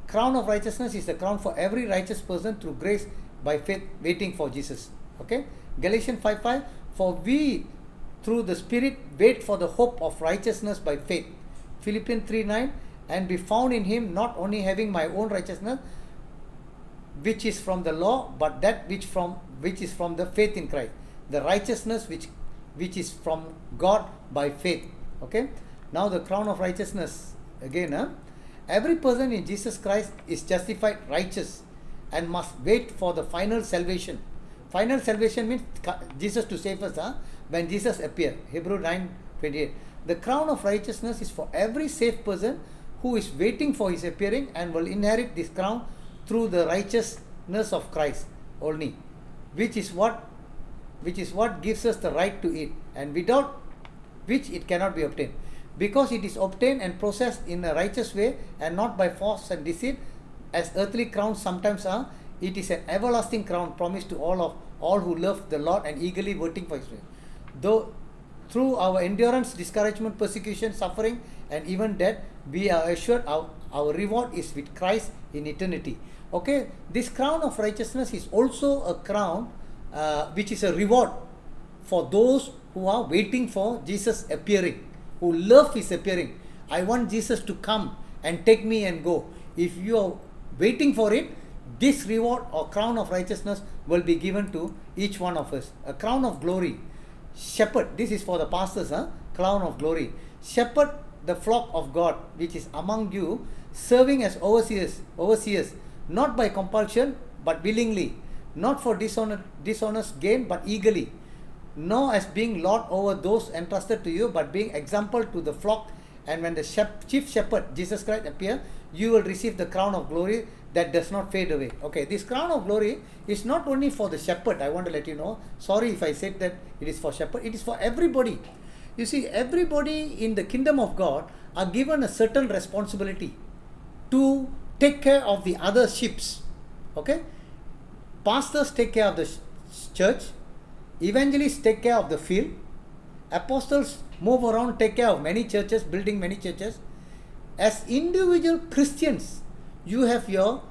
Crown of righteousness is the crown for every righteous person through grace by faith, waiting for Jesus. Okay? Galatians 5:5, for we through the Spirit wait for the hope of righteousness by faith. Philippians 3:9, and be found in him, not only having my own righteousness, which is from the law, but that which is from the faith in Christ. The righteousness which is from God by faith. Okay? Now the crown of righteousness again. Every person in Jesus Christ is justified righteous and must wait for the final salvation. Final salvation means Jesus to save us when Jesus appears. Hebrews 9:28. The crown of righteousness is for every saved person who is waiting for his appearing and will inherit this crown through the righteousness of Christ only, which is what gives us the right to it, and without which it cannot be obtained. Because it is obtained and processed in a righteous way and not by force and deceit, as earthly crowns sometimes are, it is an everlasting crown promised to all all who love the Lord and eagerly waiting for His way. Though through our endurance, discouragement, persecution, suffering, and even death, we are assured our reward is with Christ in eternity. Okay, this crown of righteousness is also a crown which is a reward for those who are waiting for Jesus appearing, who love His appearing. I want Jesus to come and take me and go. If you are waiting for it, this reward or crown of righteousness will be given to each one of us. A crown of glory. Shepherd, this is for the pastors, crown of glory. Shepherd the flock of God which is among you, serving as overseers, not by compulsion but willingly, not for dishonest gain but eagerly, nor as being lord over those entrusted to you, but being example to the flock. And when the chief shepherd Jesus Christ appear, you will receive the crown of glory that does not fade away. Okay, this crown of glory is not only for the shepherd. I want to let you know. Sorry if I said that it is for shepherd. It is for everybody. You see, everybody in the kingdom of God are given a certain responsibility to take care of the other sheep. Okay, pastors take care of the church. Evangelists take care of the field. Apostles move around, take care of many churches, building many churches. As individual Christians, you have your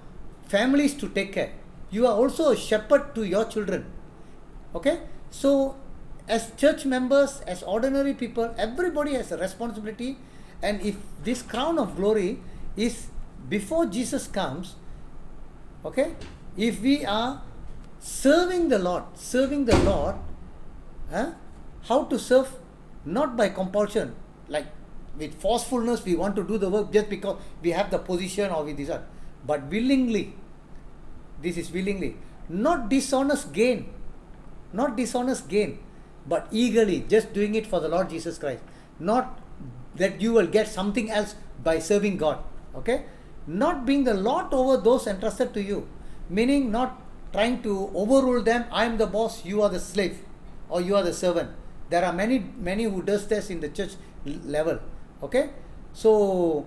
families to take care. You are also a shepherd to your children. Okay? So, as church members, as ordinary people, everybody has a responsibility. And if this crown of glory is before Jesus comes, okay, if we are serving the Lord, how to serve? Not by compulsion, like with forcefulness, we want to do the work just because we have the position or with this, but willingly. This is willingly. Not dishonest gain, but eagerly, just doing it for the Lord Jesus Christ. Not that you will get something else by serving God. Okay? Not being the Lord over those entrusted to you, meaning not trying to overrule them. I am the boss, you are the slave, or you are the servant. There are many who does this in the church level. Okay, so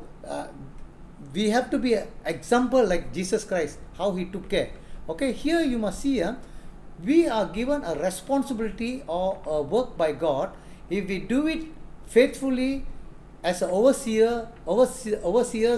we have to be an example like Jesus Christ, how He took care. Okay, here you must see, we are given a responsibility or a work by God. If we do it faithfully as an overseer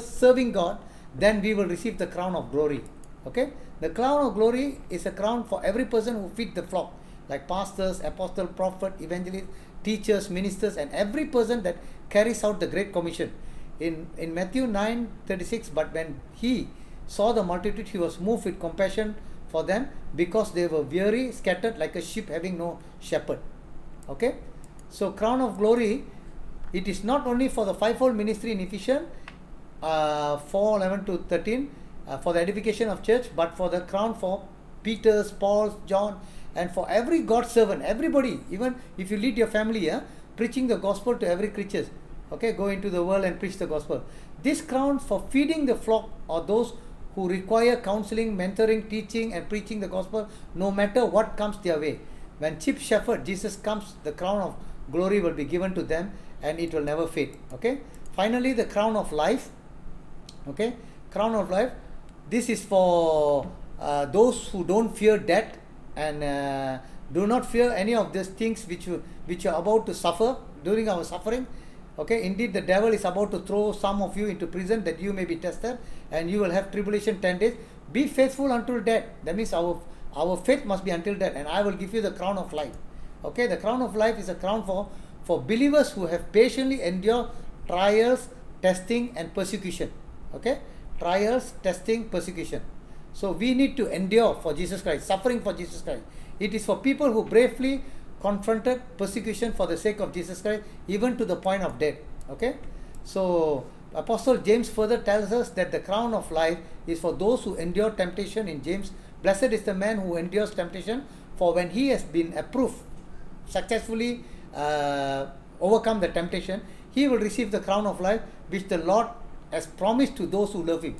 serving God, then we will receive the crown of glory. Okay, the crown of glory is a crown for every person who feeds the flock, like pastors, apostle, prophet, evangelist, teachers, ministers, and every person that carries out the Great Commission. In Matthew 9:36, but when He saw the multitude, He was moved with compassion for them because they were weary, scattered like a sheep having no shepherd. Okay, so crown of glory, it is not only for the fivefold ministry in Ephesians 4:11-13 for the edification of church, but for the crown for Peter's, Paul's, John, and for every God's servant, everybody, even if you lead your family, preaching the gospel to every creature. Okay, go into the world and preach the gospel. This crown for feeding the flock or those who require counseling, mentoring, teaching, and preaching the gospel, no matter what comes their way. When chief shepherd Jesus comes, the crown of glory will be given to them, and it will never fade. Okay. Finally, the crown of life. Okay, crown of life. This is for those who don't fear death and do not fear any of these things which are about to suffer during our suffering. Okay, indeed the devil is about to throw some of you into prison that you may be tested, and you will have tribulation 10 days. Be faithful until death. That means our faith must be until death, and I will give you the crown of life. Okay, the crown of life is a crown for believers who have patiently endured trials, testing, and persecution. Okay, trials, testing, persecution. So we need to endure for Jesus Christ, suffering for Jesus Christ. It is for people who bravely confronted persecution for the sake of Jesus Christ, even to the point of death. Okay, so Apostle James further tells us that the crown of life is for those who endure temptation. In James, blessed is the man who endures temptation, for when he has been approved, successfully overcome the temptation, he will receive the crown of life which the Lord has promised to those who love Him.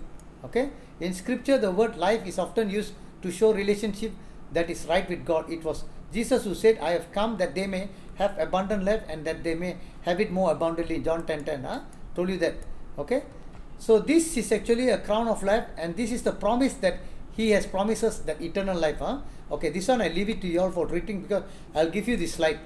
Okay, in Scripture the word life is often used to show relationship that is right with God. It was Jesus who said, I have come that they may have abundant life and that they may have it more abundantly. John 10:10. Told you that. Okay, so this is actually a crown of life, and this is the promise that He has promised us, that eternal life. Okay, this one I leave it to you all for reading because I'll give you this slide.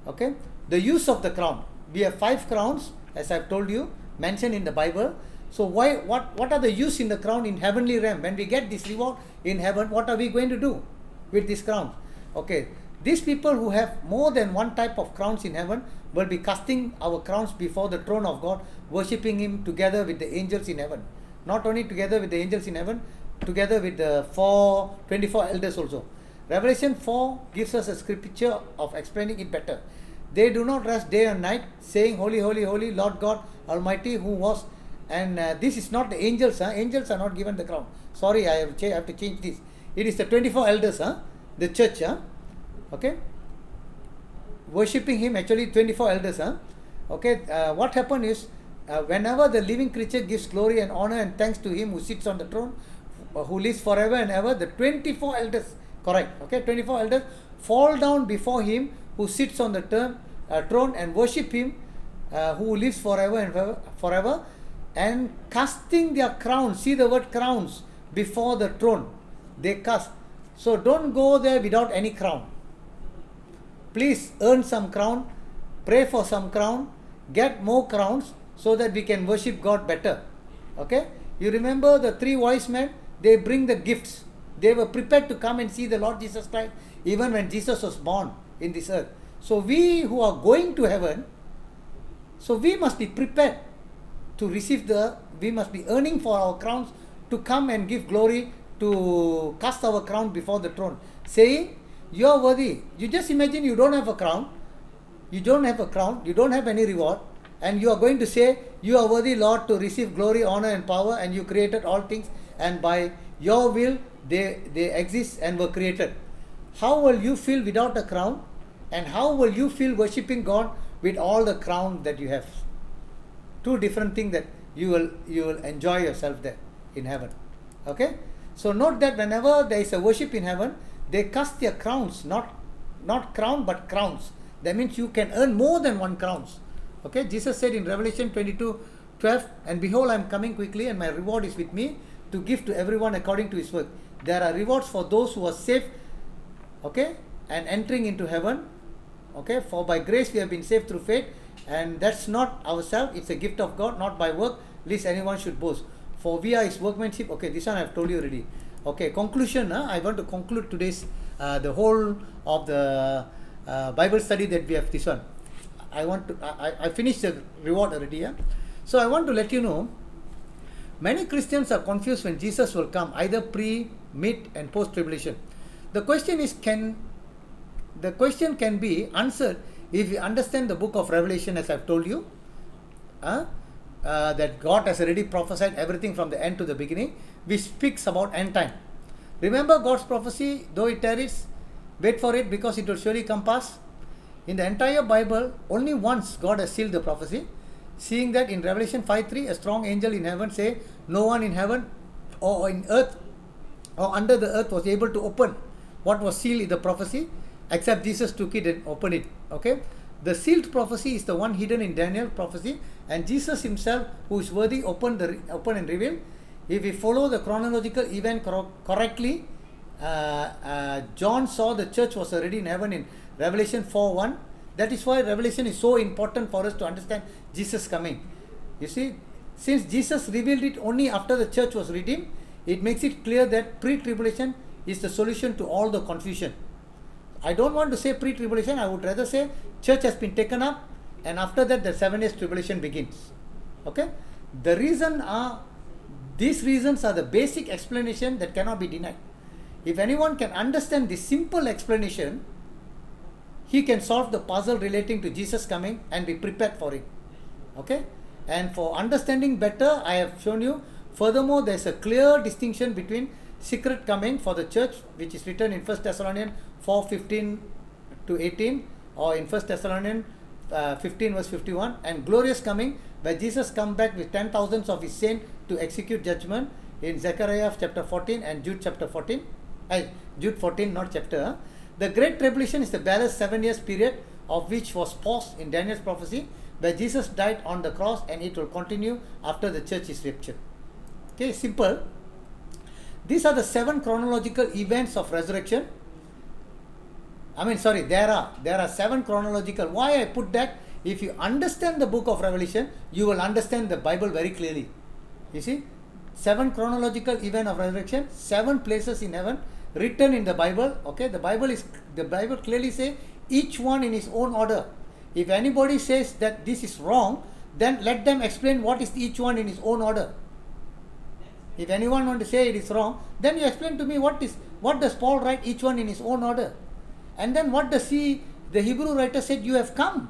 Okay, the use of the crown. We have 5 crowns, as I've told you, mentioned in the Bible. So what are the use in the crown in heavenly realm? When we get this reward in heaven, what are we going to do with this crown? Okay, these people who have more than one type of crowns in heaven will be casting our crowns before the throne of God, worshipping Him together with the angels in heaven. Not only together with the angels in heaven, together with the 24 elders also. Revelation 4 gives us a scripture of explaining it better. They do not rest day and night, saying, Holy, holy, holy, Lord God Almighty, who was. And this is not the angels. Angels are not given the crown. Sorry, I have to change this. It is the 24 elders, the church. Okay. Worshipping Him, actually 24 elders. Okay. What happened is, whenever the living creature gives glory and honor and thanks to Him who sits on the throne, who lives forever and ever, the 24 elders, correct, okay, 24 elders fall down before Him who sits on the throne and worship Him who lives forever and forever, and casting their crowns, see the word crowns, before the throne, they cast. So don't go there without any crown. Please earn some crown, pray for some crown, get more crowns so that we can worship God better. Okay, you remember the 3 wise men? They bring the gifts. They were prepared to come and see the Lord Jesus Christ even when Jesus was born in this earth. So we who are going to heaven, so we must be prepared to receive we must be earning for our crowns to come and give glory, to cast our crown before the throne, saying, you are worthy. You just imagine you don't have a crown, you don't have any reward, and you are going to say, you are worthy, Lord, to receive glory, honor and power, and you created all things, and by your will they exist and were created. How will you feel without a crown? And how will you feel worshipping God with all the crown that you have? 2 different things that you will enjoy yourself there in heaven. Okay? So note that whenever there is a worship in heaven, they cast their crowns, not crown but crowns. That means you can earn more than 1 crowns. Okay? Jesus said in Revelation 22:12, and behold, I am coming quickly, and my reward is with me to give to everyone according to his work. There are rewards for those who are saved, okay, and entering into heaven. Okay, for by grace we have been saved through faith, and that's not ourselves, it's a gift of God, not by work, lest anyone should boast. For we are His workmanship. Okay, this one I have told you already. Okay, conclusion. I want to conclude today's the whole of the Bible study that we have. This one, I finished the reward already. So I want to let you know, many Christians are confused when Jesus will come, either pre, mid, and post tribulation. The question can be answered if we understand the book of Revelation, as I've told you, that God has already prophesied everything from the end to the beginning, which speaks about end time. Remember God's prophecy, though it tarries, wait for it because it will surely come pass. In the entire Bible, only once God has sealed the prophecy, seeing that in Revelation 5:3, a strong angel in heaven say, no one in heaven or in earth or under the earth was able to open what was sealed in the prophecy, except Jesus took it and opened it. Okay, the sealed prophecy is the one hidden in Daniel prophecy, and Jesus Himself, who is worthy, opened and revealed. If we follow the chronological event correctly, John saw the church was already in heaven in Revelation 4:1. That is why Revelation is so important for us to understand Jesus coming. You see, since Jesus revealed it only after the church was redeemed, it makes it clear that pre-tribulation is the solution to all the confusion. I don't want to say pre-tribulation, I would rather say church has been taken up, and after that the 7 years tribulation begins. Okay? These reasons are the basic explanation that cannot be denied. If anyone can understand this simple explanation, he can solve the puzzle relating to Jesus coming and be prepared for it. Okay? And for understanding better, I have shown you, furthermore, there is a clear distinction between secret coming for the church, which is written in 1 Thessalonians 4:15 to 18, or in 1 Thessalonians 15 verse 51, and glorious coming, where Jesus comes back with 10,000s of His saints to execute judgment, in Zechariah chapter 14 and Jude chapter 14. Jude 14, not chapter. The Great Tribulation is the balanced 7 years period, of which was paused in Daniel's prophecy, where Jesus died on the cross, and it will continue after the church is raptured. Okay, simple. These are the 7 chronological events of resurrection. there are 7 chronological. Why I put that? If you understand the book of Revelation, you will understand the Bible very clearly. You see, 7 chronological event of resurrection, 7 places in heaven written in the Bible. Okay, the Bible clearly say each one in his own order. If anybody says that this is wrong, then let them explain what is each one in his own order. If anyone want to say it is wrong, then you explain to me what does Paul write each one in his own order. And then what does the Hebrew writer said, you have come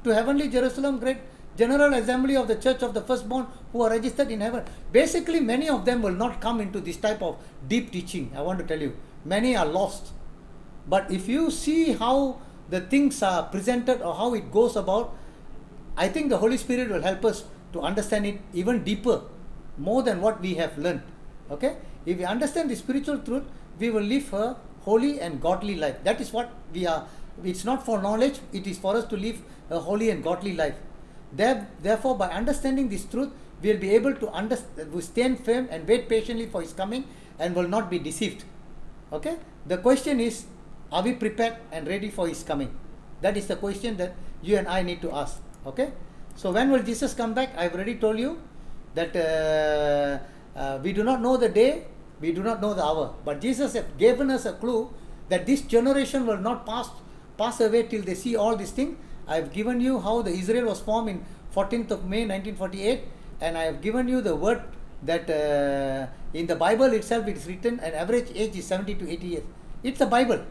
to heavenly Jerusalem, great general assembly of the church of the firstborn who are registered in heaven. Basically, many of them will not come into this type of deep teaching. I want to tell you, many are lost. But if you see how the things are presented or how it goes about, I think the Holy Spirit will help us to understand it even deeper, more than what we have learned. Okay? If we understand the spiritual truth, we will live a holy and godly life. That is what we are. It's not for knowledge, it is for us to live a holy and godly life. Therefore, by understanding this truth, we will be able to stand firm and wait patiently for His coming and will not be deceived. Okay? The question is, are we prepared and ready for His coming? That is the question that you and I need to ask. Okay? So when will Jesus come back? I have already told you that we do not know the day, we do not know the hour. But Jesus has given us a clue that this generation will not pass away till they see all these things. I have given you how the Israel was formed in 14th of May 1948, and I have given you the word that in the Bible itself it is written an average age is 70 to 80 years. It's a Bible.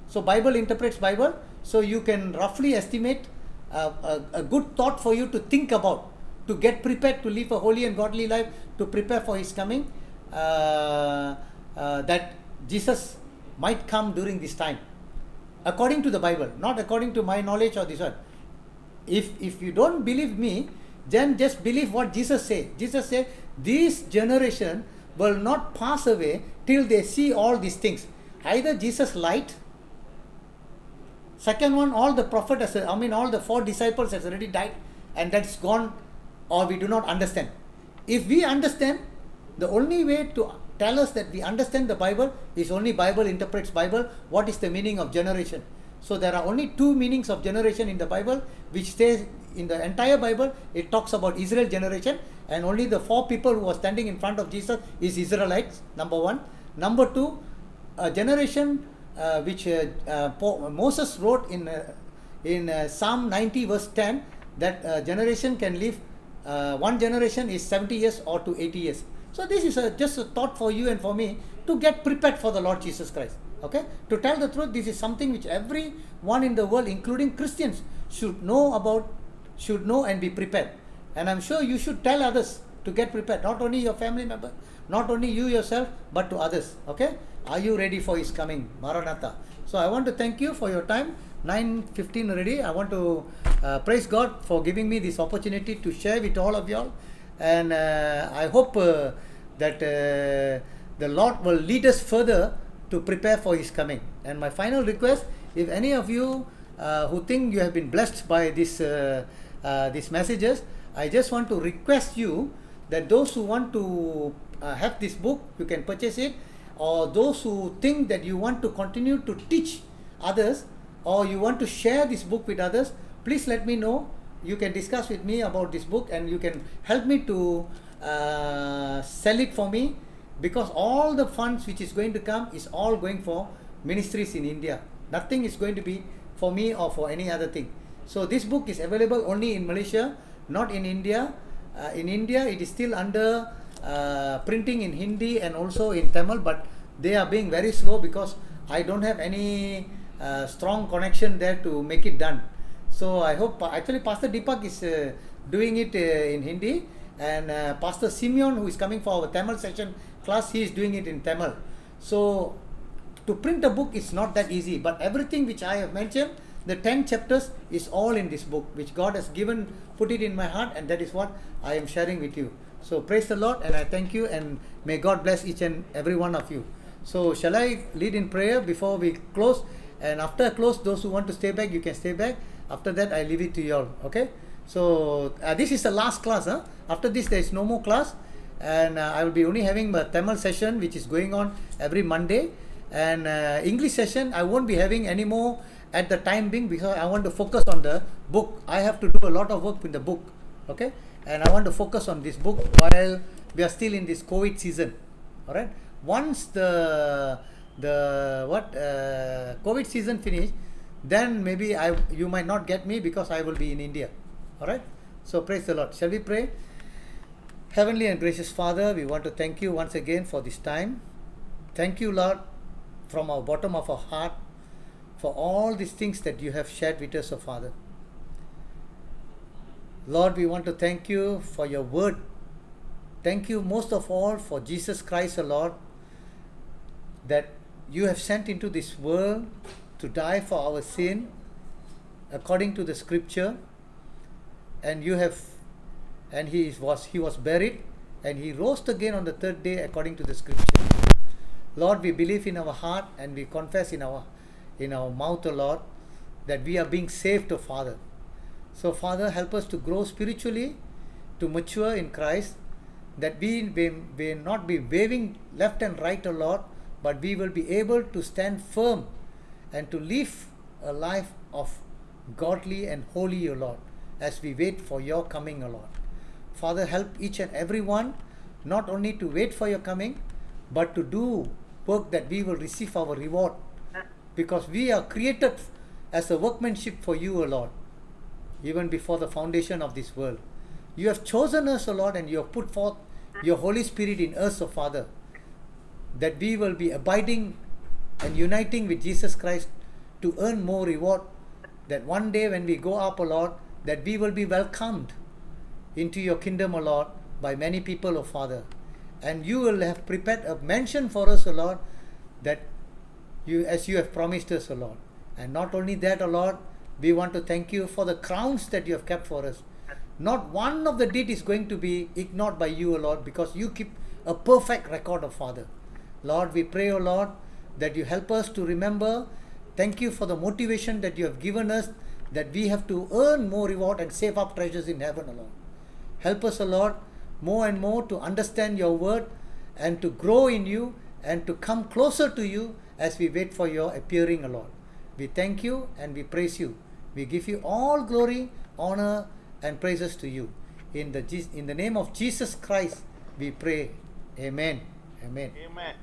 So Bible interprets Bible. So you can roughly estimate a good thought for you to think about, to get prepared to live a holy and godly life, to prepare for His coming, that Jesus might come during this time. According to the Bible, not according to my knowledge or this one. If you don't believe me, then just believe what Jesus said. Jesus said, this generation will not pass away till they see all these things. Either Jesus lied. Second one, all the prophets, all the 4 disciples has already died and that's gone, or we do not understand. If we understand, the only way to tell us that we understand the Bible is only Bible interprets Bible. What is the meaning of generation? So there are only 2 meanings of generation in the Bible, which stays in the entire Bible. It talks about Israel generation, and only the 4 people who are standing in front of Jesus is Israelites, number 1. Number 2, a generation which Moses wrote in Psalm 90 verse 10, that generation can live, one generation is 70 years or to 80 years. So this is just a thought for you and for me to get prepared for the Lord Jesus Christ. Okay? To tell the truth, this is something which everyone in the world, including Christians, should know and be prepared. And I'm sure you should tell others to get prepared. Not only your family member, not only you yourself, but to others. Okay? Are you ready for His coming? Maranatha. So I want to thank you for your time. 9:15 already. I want to praise God for giving me this opportunity to share with all of y'all. And I hope that the Lord will lead us further to prepare for His coming. And my final request, if any of you who think you have been blessed by these messages, I just want to request you that those who want to have this book, you can purchase it, or those who think that you want to continue to teach others, or you want to share this book with others, please let me know. You can discuss with me about this book, and you can help me to sell it for me, because all the funds which is going to come is all going for ministries in India. Nothing is going to be for me or for any other thing. So this book is available only in Malaysia, not in India. In India, it is still under printing in Hindi and also in Tamil, but they are being very slow because I don't have any strong connection there to make it done. So I hope, actually Pastor Deepak is doing it in Hindi, and Pastor Simeon, who is coming for our Tamil session class, he is doing it in Tamil. So to print a book is not that easy, but everything which I have mentioned, the 10 chapters is all in this book, which God has put it in my heart, and that is what I am sharing with you. So praise the Lord, and I thank you, and may God bless each and every one of you. So shall I lead in prayer before we close? And after I close, those who want to stay back, you can stay back. After that, I leave it to you all. Okay? So this is the last class. After this, there is no more class, and I will be only having a Tamil session, which is going on every Monday. And English session, I won't be having any more at the time being, because I want to focus on the book. I have to do a lot of work in the book, okay? And I want to focus on this book while we are still in this COVID season. All right. Once the COVID season finish, then maybe you might not get me, because I will be in India. All right. So praise the Lord. Shall we pray? Heavenly and gracious Father, we want to thank you once again for this time. Thank you, Lord, from our bottom of our heart, for all these things that you have shared with us, O Father. Lord, we want to thank you for your word. Thank you most of all for Jesus Christ, O Lord, that you have sent into this world to die for our sin according to the scripture, and he was buried, and he rose again on the third day according to the scripture. Lord, we believe in our heart and we confess in our mouth, O Lord, that we are being saved, O Father. So Father, help us to grow spiritually, to mature in Christ, that we may not be waving left and right, O Lord, but we will be able to stand firm and to live a life of godly and holy, O Lord, as we wait for your coming, O Lord. Father, help each and every one not only to wait for your coming, but to do work that we will receive our reward, because we are created as a workmanship for you, O Lord, even before the foundation of this world. You have chosen us, O Lord, and you have put forth your Holy Spirit in us, O Father, that we will be abiding and uniting with Jesus Christ to earn more reward, that one day when we go up, O Lord, that we will be welcomed into your kingdom, O Lord, by many people, O Father. And you will have prepared a mansion for us, O Lord, that as you have promised us, O Lord. And not only that, O Lord, we want to thank you for the crowns that you have kept for us. Not one of the deed is going to be ignored by you, O Lord, because you keep a perfect record, O Father. Lord, we pray, O Lord, that you help us to remember. Thank you for the motivation that you have given us, that we have to earn more reward and save up treasures in heaven, O Lord. Help us, O Lord, more and more to understand your word and to grow in you and to come closer to you as we wait for your appearing, O Lord. We thank you and we praise you. We give you all glory, honor, and praises to you. In the name of Jesus Christ, we pray. Amen. Amen. Amen.